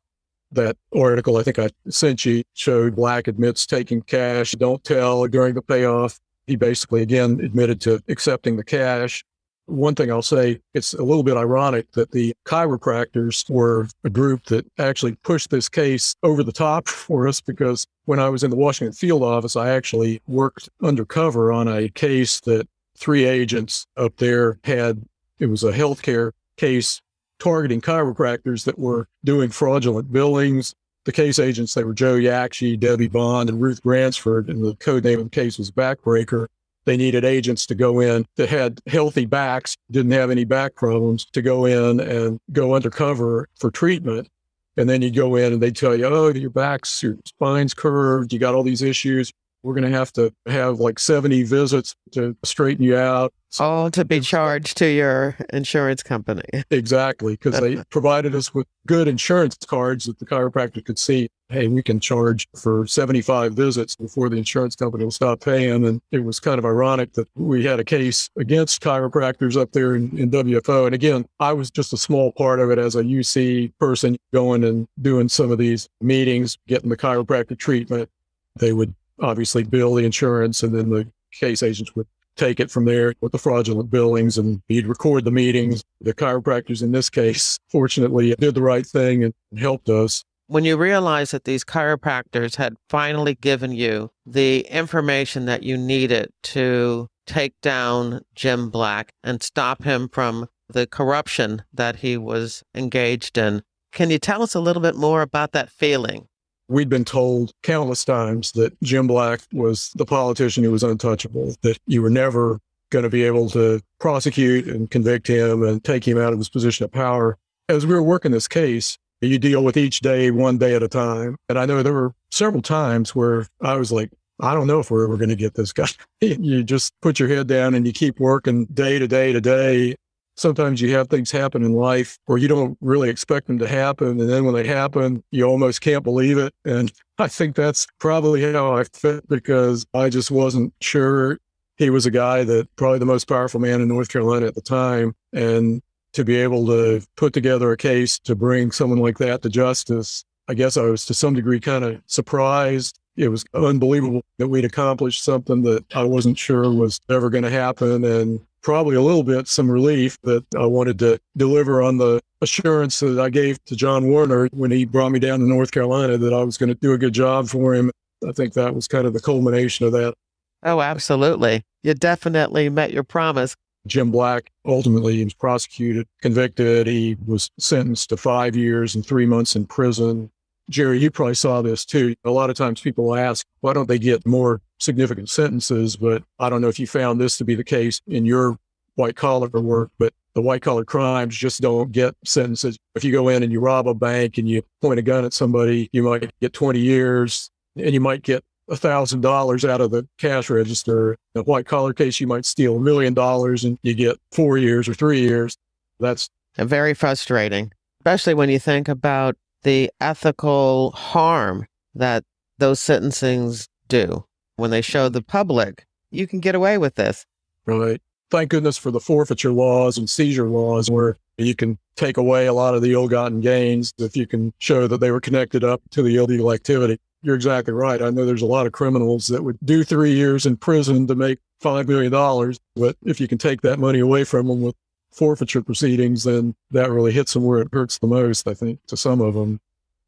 That article I think I sent you showed Black admits taking cash, don't tell during the payoff. He basically, again, admitted to accepting the cash. One thing I'll say, it's a little bit ironic that the chiropractors were a group that actually pushed this case over the top for us, because when I was in the Washington field office, I actually worked undercover on a case that 3 agents up there had. It was a healthcare case targeting chiropractors that were doing fraudulent billings. The case agents, they were Joe Yakshi, Debbie Bond, and Ruth Bransford, and the code name of the case was Backbreaker. They needed agents to go in that had healthy backs, didn't have any back problems, to go in and go undercover for treatment. And then you go in and they tell you, oh, your back's, your spine's curved, you got all these issues. We're going to have like 70 visits to straighten you out. All to be charged to your insurance company. Exactly, because they provided us with good insurance cards that the chiropractor could see. Hey, we can charge for 75 visits before the insurance company will stop paying. And it was kind of ironic that we had a case against chiropractors up there in WFO. And again, I was just a small part of it as a UC person going and doing some of these meetings, getting the chiropractic treatment. They would obviously bill the insurance, and then the case agents would take it from there with the fraudulent billings, and he'd record the meetings. The chiropractors in this case, fortunately, did the right thing and helped us. When you realized that these chiropractors had finally given you the information that you needed to take down Jim Black and stop him from the corruption that he was engaged in, can you tell us a little bit more about that feeling? We'd been told countless times that Jim Black was the politician who was untouchable, that you were never going to be able to prosecute and convict him and take him out of his position of power. As we were working this case, you deal with each day, one day at a time. And I know there were several times where I was like, I don't know if we're ever going to get this guy. You just put your head down and you keep working day to day to day. Sometimes you have things happen in life where you don't really expect them to happen. And then when they happen, you almost can't believe it. And I think that's probably how I fit, because I just wasn't sure. He was a guy that probably the most powerful man in North Carolina at the time. And to be able to put together a case to bring someone like that to justice, I guess I was to some degree kind of surprised. It was unbelievable that we'd accomplished something that I wasn't sure was ever going to happen. And probably a little bit some relief that I wanted to deliver on the assurance that I gave to John Warner when he brought me down to North Carolina, that I was going to do a good job for him. I think that was kind of the culmination of that. Oh, absolutely. You definitely met your promise. Jim Black, ultimately, he was prosecuted, convicted. He was sentenced to 5 years and 3 months in prison. Jerry, you probably saw this too. A lot of times people ask, why don't they get more significant sentences? But I don't know if you found this to be the case in your white collar work, but the white collar crimes just don't get sentences. If you go in and you rob a bank and you point a gun at somebody, you might get 20 years and you might get $1,000 out of the cash register. In a white collar case, you might steal $1 million and you get 4 years or 3 years. That's very frustrating, especially when you think about the ethical harm that those sentencings do. When they show the public, you can get away with this. right. Thank goodness for the forfeiture laws and seizure laws where you can take away a lot of the ill-gotten gains if you can show that they were connected up to the illegal activity. You're exactly right. I know there's a lot of criminals that would do 3 years in prison to make $5 million, but if you can take that money away from them with forfeiture proceedings, then that really hits them where it hurts the most, I think, to some of them.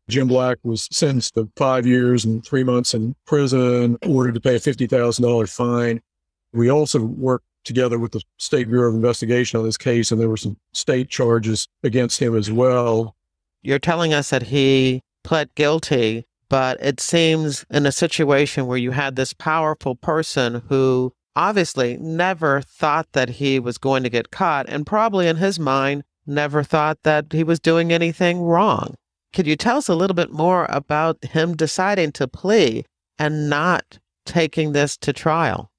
Jim Black was sentenced to 5 years and 3 months in prison, ordered to pay a $50,000 fine. We also worked together with the State Bureau of Investigation on this case, and there were some state charges against him as well. You're telling us that he pled guilty, but it seems in a situation where you had this powerful person who obviously never thought that he was going to get caught, and probably in his mind never thought that he was doing anything wrong. Could you tell us a little bit more about him deciding to plea and not taking this to trial?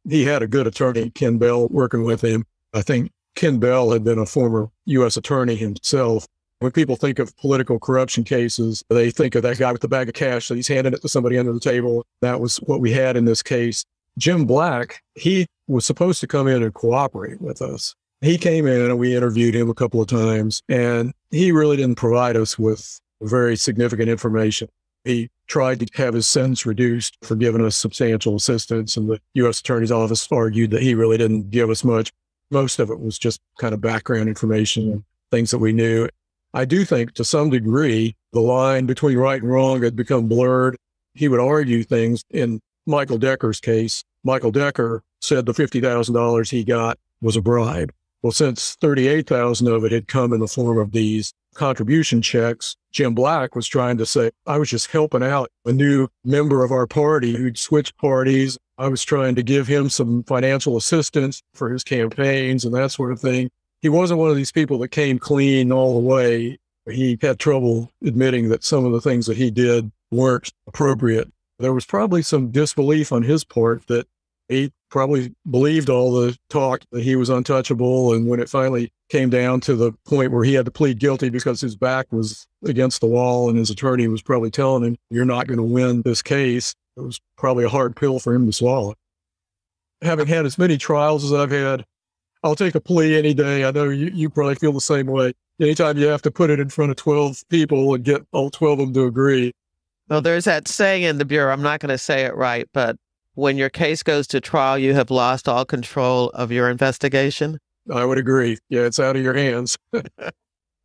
He had a good attorney, Ken Bell, working with him. I think Ken Bell had been a former U.S. attorney himself. When people think of political corruption cases, they think of that guy with the bag of cash that he's handing it to somebody under the table. That was what we had in this case. Jim Black, he was supposed to come in and cooperate with us. He came in and we interviewed him a couple of times, and he really didn't provide us with very significant information. He tried to have his sentence reduced for giving us substantial assistance, and the U.S. Attorney's Office argued that he really didn't give us much. Most of it was just kind of background information and things that we knew. I do think to some degree, the line between right and wrong had become blurred. He would argue things. In Michael Decker's case, Michael Decker said the $50,000 he got was a bribe. Well, since $38,000 of it had come in the form of these contribution checks, Jim Black was trying to say, I was just helping out a new member of our party who'd switched parties. I was trying to give him some financial assistance for his campaigns and that sort of thing. He wasn't one of these people that came clean all the way. He had trouble admitting that some of the things that he did weren't appropriate. There was probably some disbelief on his part that he probably believed all the talk that he was untouchable. And when it finally came down to the point where he had to plead guilty because his back was against the wall and his attorney was probably telling him, you're not going to win this case, it was probably a hard pill for him to swallow. Having had as many trials as I've had, I'll take a plea any day. I know you probably feel the same way. Anytime you have to put it in front of 12 people and get all 12 of them to agree. Well, there's that saying in the Bureau, I'm not going to say it right, but when your case goes to trial, you have lost all control of your investigation. I would agree. Yeah, it's out of your hands.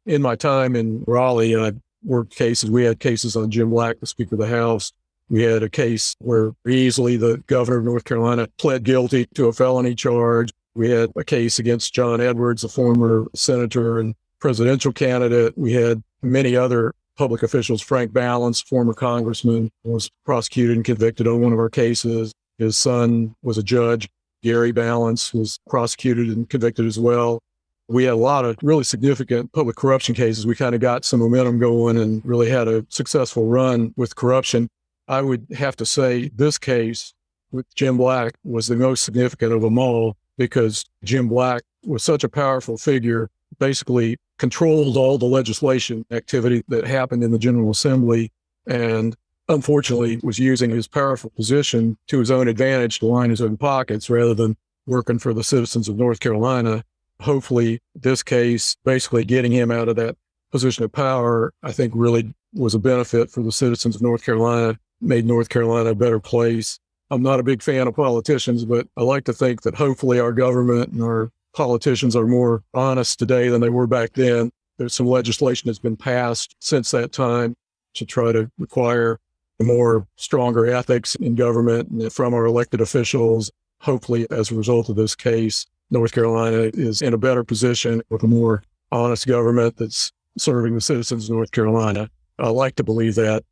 In my time in Raleigh, I worked cases. We had cases on Jim Black, the Speaker of the House. We had a case where easily the governor of North Carolina pled guilty to a felony charge. We had a case against John Edwards, a former senator and presidential candidate. We had many other public officials. Frank Balance, former congressman, was prosecuted and convicted on one of our cases. His son was a judge. Gary Balance was prosecuted and convicted as well. We had a lot of really significant public corruption cases. We kind of got some momentum going and really had a successful run with corruption. I would have to say this case with Jim Black was the most significant of them all because Jim Black was such a powerful figure, basically controlled all the legislation activity that happened in the General Assembly, and unfortunately was using his powerful position to his own advantage to line his own pockets rather than working for the citizens of North Carolina. Hopefully this case, basically getting him out of that position of power, I think really was a benefit for the citizens of North Carolina, made North Carolina a better place. I'm not a big fan of politicians, but I like to think that hopefully our government and our politicians are more honest today than they were back then. There's some legislation that's been passed since that time to try to require more stronger ethics in government and from our elected officials. Hopefully, as a result of this case, North Carolina is in a better position with a more honest government that's serving the citizens of North Carolina. I like to believe that.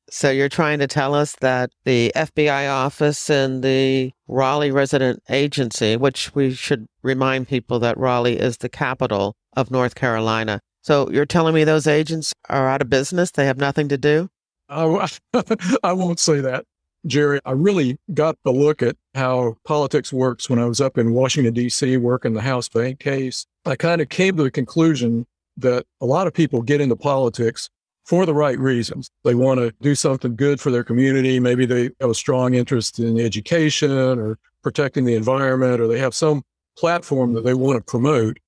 So you're trying to tell us that the FBI office and the Raleigh resident agency, which we should remind people that Raleigh is the capital of North Carolina. So you're telling me those agents are out of business? They have nothing to do? I won't say that, Jerry. I really got to look at how politics works when I was up in Washington, D.C., working the House Bank case. I kind of came to the conclusion that a lot of people get into politics for the right reasons. They want to do something good for their community. Maybe they have a strong interest in education or protecting the environment, or they have some platform that they want to promote,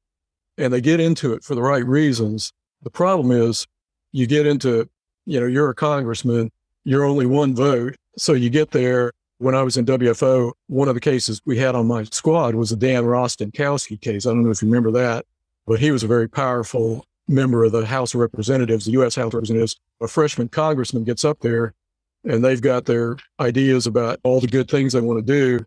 and they get into it for the right reasons. The problem is you get into, you're a congressman, you're only one vote. So you get there. When I was in WFO, one of the cases we had on my squad was the Dan Rostenkowski case. I don't know if you remember that, but he was a very powerful member of the House of Representatives, the U.S. House of Representatives. A freshman congressman gets up there and they've got their ideas about all the good things they want to do.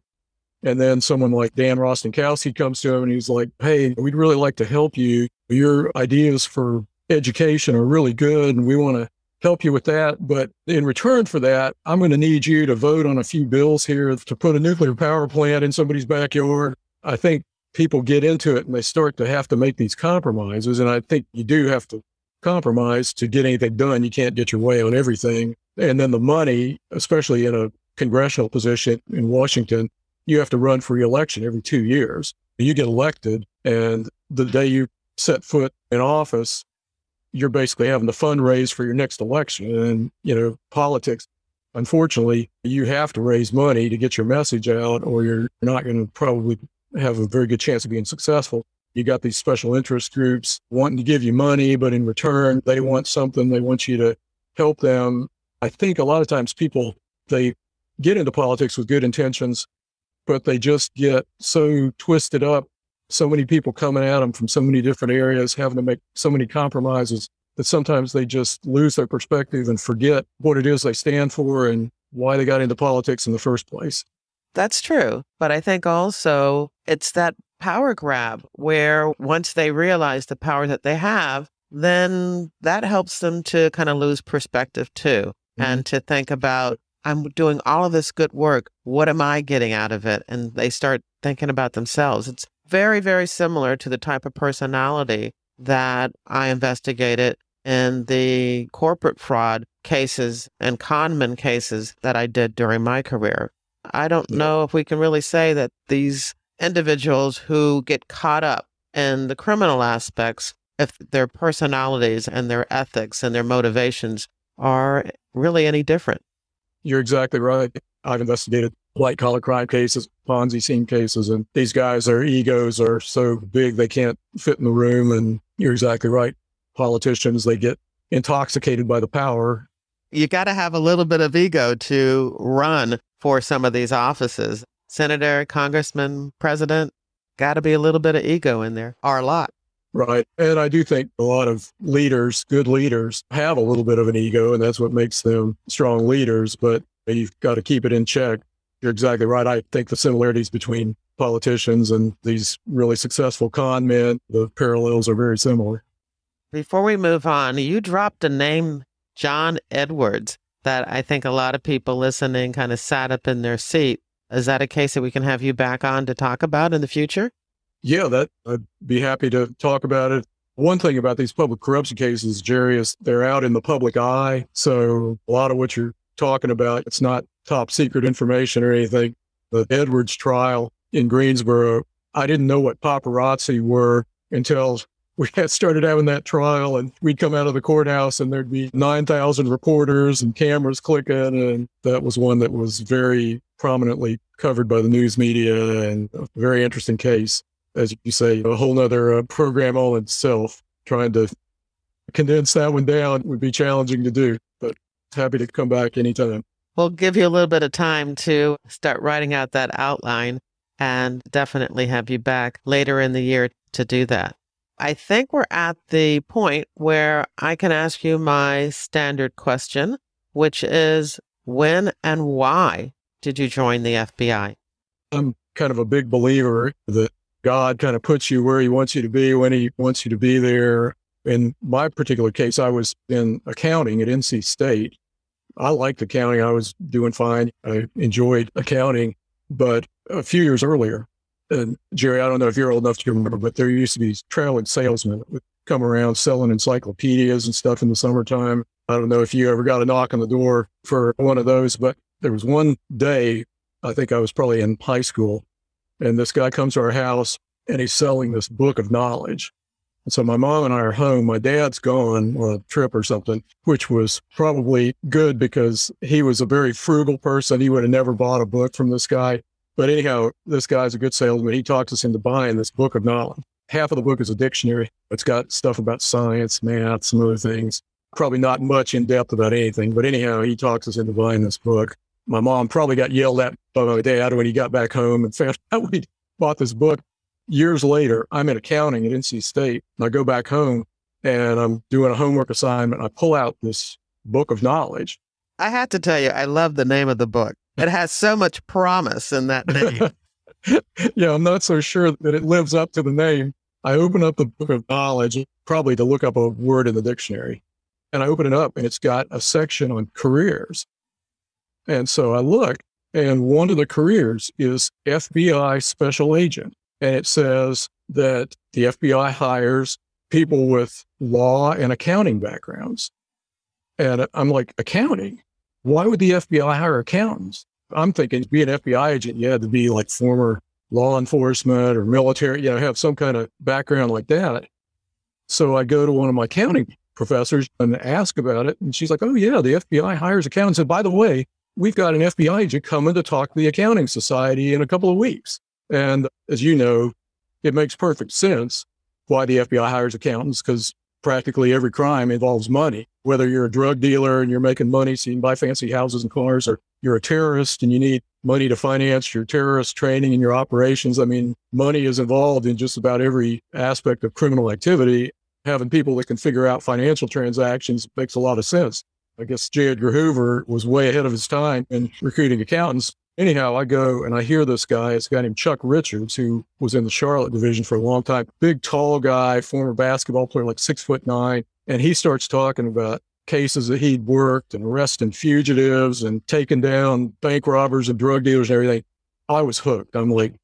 And then someone like Dan Rostenkowski comes to him and he's like, hey, we'd really like to help you. Your ideas for education are really good and we want to help you with that. But in return for that, I'm going to need you to vote on a few bills here to put a nuclear power plant in somebody's backyard. I think people get into it and they start to have to make these compromises. And I think you do have to compromise to get anything done. You can't get your way on everything. And then the money, especially in a congressional position in Washington, you have to run for re-election every 2 years. You get elected, and the day you set foot in office, you're basically having to fundraise for your next election. And, politics, unfortunately, you have to raise money to get your message out, or you're not going to probably have a very good chance of being successful. You got these special interest groups wanting to give you money, but in return, they want something. They want you to help them. I think a lot of times people, they get into politics with good intentions, but they just get so twisted up. So many people coming at them from so many different areas, having to make so many compromises that sometimes they just lose their perspective and forget what it is they stand for and why they got into politics in the first place. That's true. But I think also it's that power grab where once they realize the power that they have, then that helps them to kind of lose perspective too, and to think about, I'm doing all of this good work. What am I getting out of it? And they start thinking about themselves. It's very, very similar to the type of personality that I investigated in the corporate fraud cases and conman cases that I did during my career. I don't know if we can really say that these individuals who get caught up in the criminal aspects, if their personalities and their ethics and their motivations are really any different. You're exactly right. I've investigated white-collar crime cases, Ponzi scheme cases, and these guys, their egos are so big they can't fit in the room. And you're exactly right. Politicians, they get intoxicated by the power. You got to have a little bit of ego to run for some of these offices. Senator, congressman, president, got to be a little bit of ego in there, or a lot. Right. And I do think a lot of leaders, good leaders, have a little bit of an ego, and that's what makes them strong leaders. But you've got to keep it in check. You're exactly right. I think the similarities between politicians and these really successful con men, the parallels are very similar. Before we move on, you dropped a name, John Edwards, that I think a lot of people listening kind of sat up in their seat. Is that a case that we can have you back on to talk about in the future? Yeah, I'd be happy to talk about it. One thing about these public corruption cases, Jerry, is they're out in the public eye. So a lot of what you're talking about, it's not top secret information or anything. The Edwards trial in Greensboro, I didn't know what paparazzi were until we had started having that trial, and we'd come out of the courthouse and there'd be 9,000 reporters and cameras clicking. And that was one that was very prominently covered by the news media, and a very interesting case. As you say, a whole nother program all itself. Trying to condense that one down would be challenging to do, but happy to come back anytime. We'll give you a little bit of time to start writing out that outline, and definitely have you back later in the year to do that. I think we're at the point where I can ask you my standard question, which is, when and why did you join the FBI? I'm kind of a big believer that God kind of puts you where he wants you to be when he wants you to be there. In my particular case, I was in accounting at NC State. I liked accounting. I was doing fine. I enjoyed accounting. But a few years earlier, and Jerry, I don't know if you're old enough to remember, but there used to be traveling salesmen that would come around selling encyclopedias and stuff in the summertime. I don't know if you ever got a knock on the door for one of those, but there was one day, I think I was probably in high school, and this guy comes to our house and he's selling this book of knowledge. And so my mom and I are home. My dad's gone on a trip or something, which was probably good because he was a very frugal person. He would have never bought a book from this guy. But anyhow, this guy's a good salesman. He talked us into buying this book of knowledge. Half of the book is a dictionary. It's got stuff about science, math, some other things. Probably not much in depth about anything. But anyhow, he talks us into buying this book. My mom probably got yelled at by my dad when he got back home and found out we bought this book. Years later, I'm in accounting at NC State. And I go back home and I'm doing a homework assignment. I pull out this book of knowledge. I had to tell you, I love the name of the book. It has so much promise in that name. Yeah, I'm not so sure that it lives up to the name. I open up the book of knowledge, probably to look up a word in the dictionary. And I open it up and it's got a section on careers. And so I look, and one of the careers is FBI special agent. And it says that the FBI hires people with law and accounting backgrounds. And I'm like, accounting? Why would the FBI hire accountants? I'm thinking to be an FBI agent, you had to be like former law enforcement or military, have some kind of background like that. So I go to one of my accounting professors and ask about it. And she's like, oh yeah, the FBI hires accountants. And by the way, we've got an FBI agent coming to talk to the Accounting Society in a couple of weeks. And as you know, it makes perfect sense why the FBI hires accountants, because practically every crime involves money. Whether you're a drug dealer and you're making money so you can buy fancy houses and cars, or you're a terrorist and you need money to finance your terrorist training and your operations. I mean, money is involved in just about every aspect of criminal activity. Having people that can figure out financial transactions makes a lot of sense. I guess J. Edgar Hoover was way ahead of his time in recruiting accountants. Anyhow, I go and I hear this guy. It's a guy named Chuck Richards, who was in the Charlotte division for a long time. Big, tall guy, former basketball player, like 6'9". And he starts talking about cases that he'd worked and arresting fugitives and taking down bank robbers and drug dealers and everything. I was hooked. I'm like,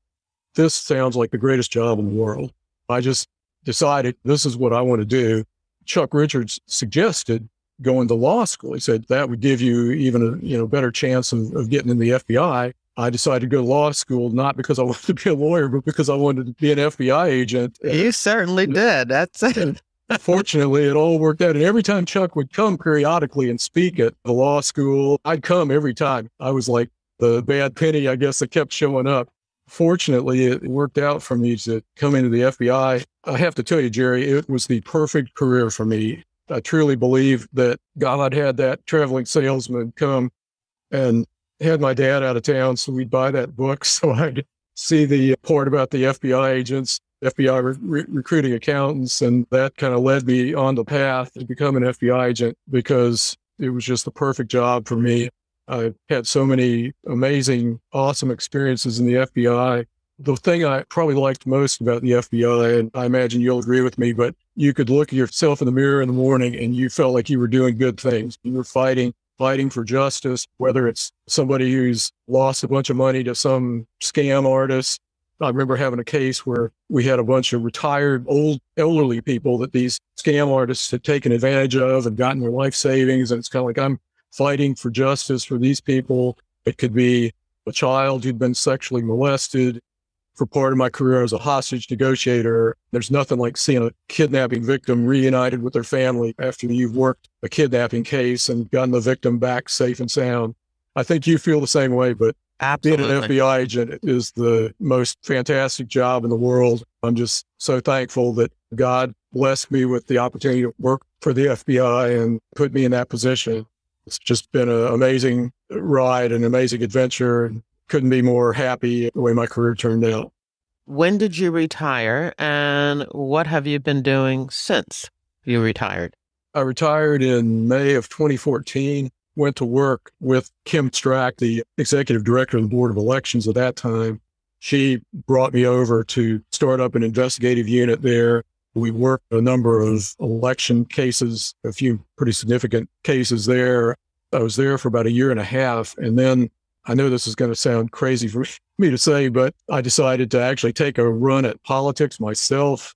this sounds like the greatest job in the world. I just decided this is what I want to do. Chuck Richards suggested going to law school. He said that would give you even a better chance of getting in the FBI. I decided to go to law school, not because I wanted to be a lawyer, but because I wanted to be an FBI agent. You certainly did. That's it. Fortunately, it all worked out. And every time Chuck would come periodically and speak at the law school, I'd come every time. I was like the bad penny, I guess, that kept showing up. Fortunately, it worked out for me to come into the FBI. I have to tell you, Jerry, it was the perfect career for me. I truly believe that God had that traveling salesman come and had my dad out of town, so we'd buy that book so I'd see the part about the FBI agents, FBI recruiting accountants, and that kind of led me on the path to become an FBI agent because it was just the perfect job for me. I had so many amazing, awesome experiences in the FBI. The thing I probably liked most about the FBI, and I imagine you'll agree with me, but you could look at yourself in the mirror in the morning and you felt like you were doing good things. You were fighting for justice, whether it's somebody who's lost a bunch of money to some scam artist. I remember having a case where we had a bunch of retired old elderly people that these scam artists had taken advantage of and gotten their life savings. And it's kind of like, I'm fighting for justice for these people. It could be a child who'd been sexually molested. For part of my career as a hostage negotiator, there's nothing like seeing a kidnapping victim reunited with their family after you've worked a kidnapping case and gotten the victim back safe and sound. I think you feel the same way, but Absolutely. being an FBI agent is the most fantastic job in the world. I'm just so thankful that God blessed me with the opportunity to work for the FBI and put me in that position. It's just been an amazing ride, an amazing adventure. Couldn't be more happy the way my career turned out. When did you retire, and what have you been doing since you retired? I retired in May of 2014, went to work with Kim Strack, the executive director of the Board of Elections at that time, She brought me over to start up an investigative unit there. We worked a number of election cases, a few pretty significant cases there. I was there for about a year and a half. And then I know this is going to sound crazy for me to say, but I decided to actually take a run at politics myself.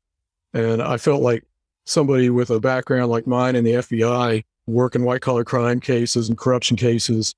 And I felt like somebody with a background like mine in the FBI, working white-collar crime cases and corruption cases,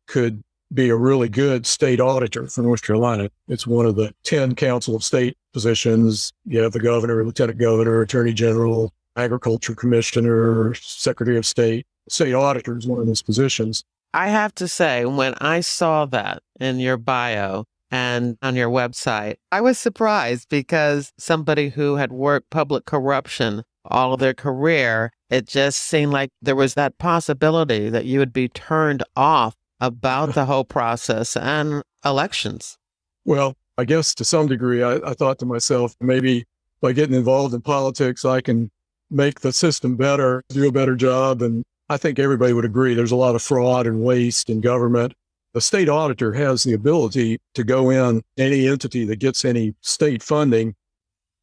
could be a really good state auditor for North Carolina. It's one of the 10 Council of State positions. You have the governor, lieutenant governor, attorney general, agriculture commissioner, secretary of state. State auditor is one of those positions. I have to say, when I saw that in your bio and on your website, I was surprised because somebody who had worked public corruption all of their career, it just seemed like there was that possibility that you would be turned off about the whole process and elections. Well, I guess to some degree, I thought to myself, maybe by getting involved in politics, I can make the system better, do a better job. And I think everybody would agree there's a lot of fraud and waste in government. The state auditor has the ability to go in, any entity that gets any state funding,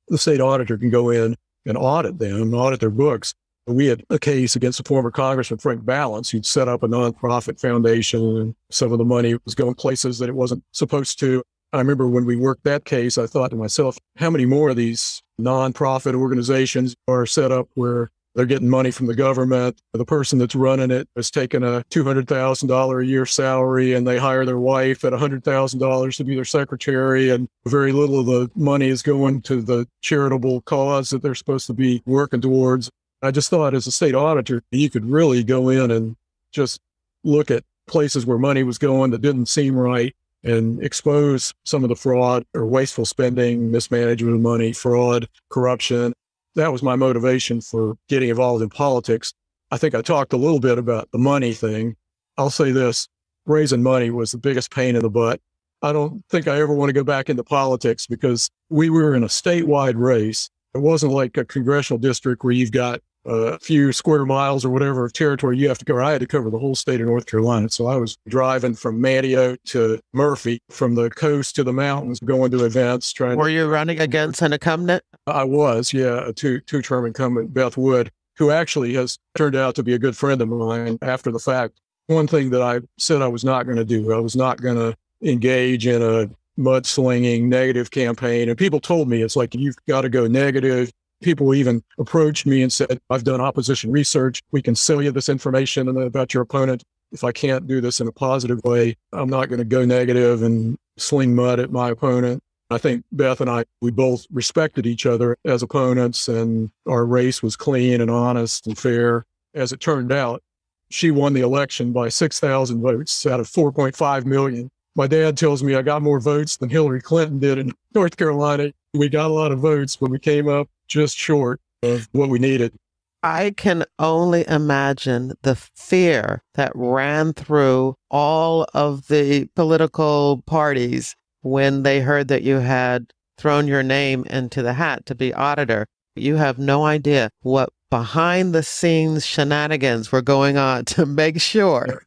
the state auditor can go in and audit them, audit their books. We had a case against a former Congressman, Frank Balance, who'd set up a nonprofit foundation, and some of the money was going places that it wasn't supposed to. I remember when we worked that case, I thought to myself, how many more of these nonprofit organizations are set up where they're getting money from the government? The person that's running it is taking a $200,000 a year salary, and they hire their wife at $100,000 to be their secretary, and very little of the money is going to the charitable cause that they're supposed to be working towards. I just thought as a state auditor, you could really go in and just look at places where money was going that didn't seem right and expose some of the fraud or wasteful spending, mismanagement of money, fraud, corruption. That was my motivation for getting involved in politics. I think I talked a little bit about the money thing. I'll say this, raising money was the biggest pain in the butt. I don't think I ever want to go back into politics because we were in a statewide race. It wasn't like a congressional district where you've got a few square miles or whatever of territory you have to cover. I had to cover the whole state of North Carolina. So I was driving from Manteo to Murphy, from the coast to the mountains, going to events. Were you running against an incumbent? I was, yeah, a two-term incumbent, Beth Wood, who actually has turned out to be a good friend of mine after the fact. One thing that I said I was not going to do, I was not going to engage in a mudslinging negative campaign. And people told me, it's like, you've got to go negative. People even approached me and said, I've done opposition research. We can sell you this information about your opponent. If I can't do this in a positive way, I'm not going to go negative and sling mud at my opponent. I think Beth and I, we both respected each other as opponents, and our race was clean and honest and fair. As it turned out, she won the election by 6,000 votes out of 4.5 million. My dad tells me I got more votes than Hillary Clinton did in North Carolina. We got a lot of votes, but we came up just short of what we needed. I can only imagine the fear that ran through all of the political parties when they heard that you had thrown your name into the hat to be auditor. You have no idea what behind the scenes shenanigans were going on to make sure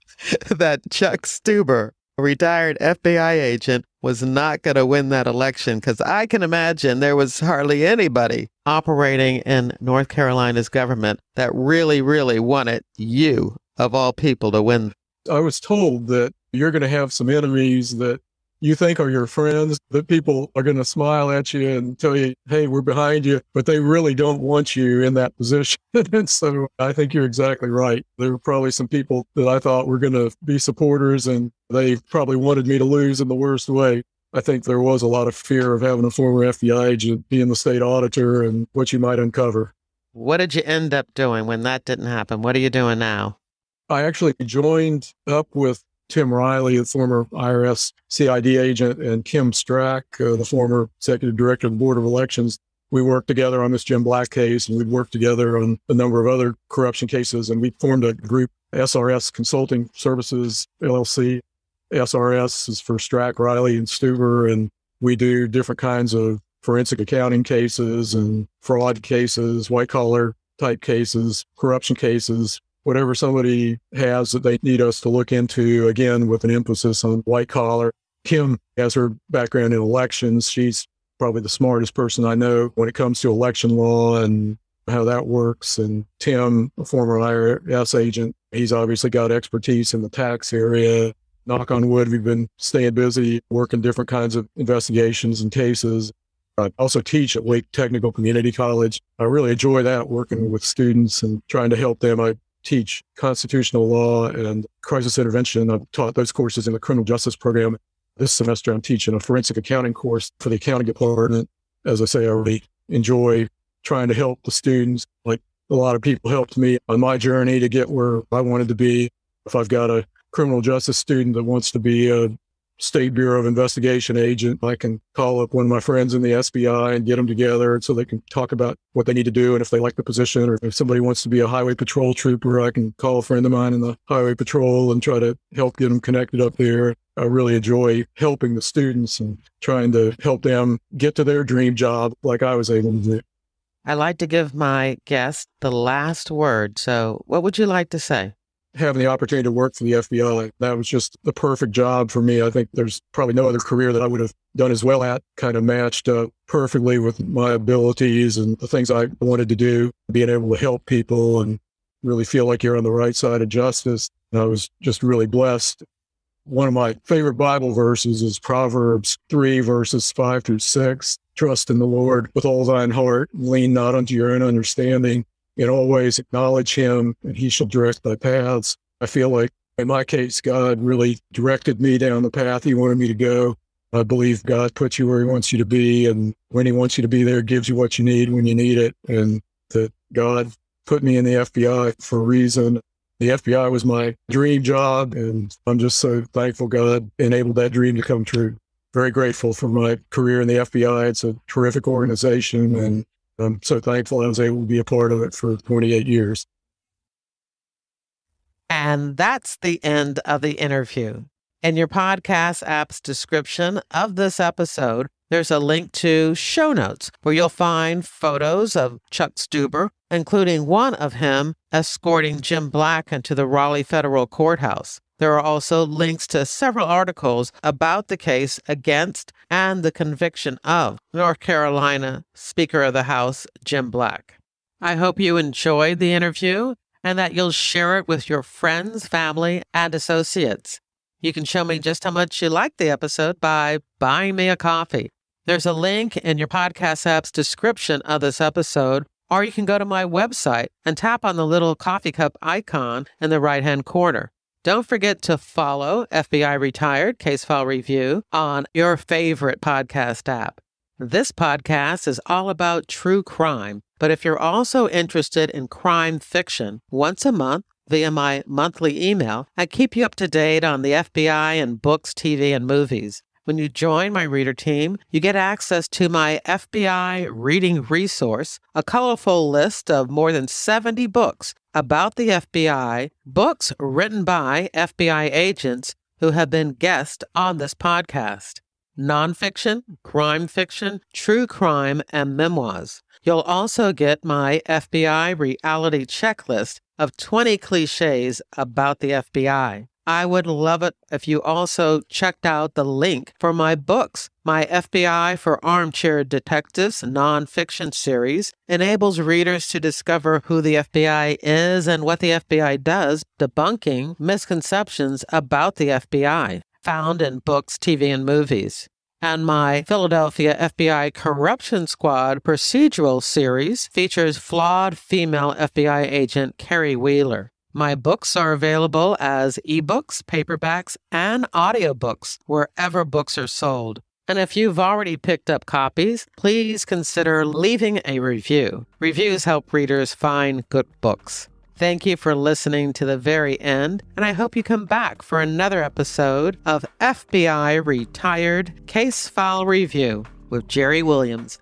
that Chuck Stuber, a retired FBI agent, was not going to win that election, because I can imagine there was hardly anybody operating in North Carolina's government that really, really wanted you, of all people, to win. I was told that you're going to have some enemies that you think are your friends, that people are going to smile at you and tell you, hey, we're behind you, but they really don't want you in that position. And so I think you're exactly right. There were probably some people that I thought were going to be supporters, and they probably wanted me to lose in the worst way. I think there was a lot of fear of having a former FBI agent being the state auditor and what you might uncover. What did you end up doing when that didn't happen? What are you doing now? I actually joined up with Tim Riley, the former IRS CID agent, and Kim Strack, the former executive director of the Board of Elections. We worked together on this Jim Black case, and we'd worked together on a number of other corruption cases, and we formed a group, SRS Consulting Services, LLC. SRS is for Strack, Riley, and Stuber, and we do different kinds of forensic accounting cases and fraud cases, white-collar type cases, corruption cases, whatever somebody has that they need us to look into, again, with an emphasis on white collar. Kim has her background in elections. She's probably the smartest person I know when it comes to election law and how that works. And Tim, a former IRS agent, he's obviously got expertise in the tax area. Knock on wood, we've been staying busy, working different kinds of investigations and cases. I also teach at Wake Technical Community College. I really enjoy that, working with students and trying to help them. I teach constitutional law and crisis intervention. I've taught those courses in the criminal justice program. This semester, I'm teaching a forensic accounting course for the accounting department. As I say, I really enjoy trying to help the students. Like a lot of people helped me on my journey to get where I wanted to be. If I've got a criminal justice student that wants to be a State Bureau of Investigation agent, I can call up one of my friends in the SBI and get them together so they can talk about what they need to do and if they like the position. Or if somebody wants to be a highway patrol trooper, I can call a friend of mine in the highway patrol and try to help get them connected up there. I really enjoy helping the students and trying to help them get to their dream job like I was able to do. I like to give my guest the last word. So what would you like to say? Having the opportunity to work for the FBI, that was just the perfect job for me. I think there's probably no other career that I would have done as well at, kind of matched up perfectly with my abilities and the things I wanted to do, being able to help people and really feel like you're on the right side of justice. And I was just really blessed. One of my favorite Bible verses is Proverbs 3, verses 5 through 6. Trust in the Lord with all thine heart, and lean not unto your own understanding. In all ways acknowledge him, and he shall direct thy paths. I feel like, in my case, God really directed me down the path he wanted me to go. I believe God puts you where he wants you to be, and when he wants you to be there, gives you what you need when you need it, and that God put me in the FBI for a reason. The FBI was my dream job, and I'm just so thankful God enabled that dream to come true. Very grateful for my career in the FBI. It's a terrific organization, and I'm so thankful I was able to be a part of it for 28 years. And that's the end of the interview. In your podcast app's description of this episode, there's a link to show notes where you'll find photos of Chuck Stuber, including one of him escorting Jim Black into the Raleigh Federal Courthouse. There are also links to several articles about the case against and the conviction of North Carolina Speaker of the House, Jim Black. I hope you enjoyed the interview and that you'll share it with your friends, family, and associates. You can show me just how much you liked the episode by buying me a coffee. There's a link in your podcast app's description of this episode, or you can go to my website and tap on the little coffee cup icon in the right-hand corner. Don't forget to follow FBI Retired Case File Review on your favorite podcast app. This podcast is all about true crime, but if you're also interested in crime fiction, once a month via my monthly email, I keep you up to date on the FBI and books, TV, and movies. When you join my reader team, you get access to my FBI reading resource, a colorful list of more than 70 books about the FBI, books written by FBI agents who have been guests on this podcast. Nonfiction, crime fiction, true crime, and memoirs. You'll also get my FBI reality checklist of 20 cliches about the FBI. I would love it if you also checked out the link for my books. My FBI for Armchair Detectives nonfiction series enables readers to discover who the FBI is and what the FBI does, debunking misconceptions about the FBI, found in books, TV, and movies. And my Philadelphia FBI Corruption Squad procedural series features flawed female FBI agent Carrie Wheeler. My books are available as ebooks, paperbacks, and audiobooks wherever books are sold. And if you've already picked up copies, please consider leaving a review. Reviews help readers find good books. Thank you for listening to the very end, and I hope you come back for another episode of FBI Retired Case File Review with Jerry Williams.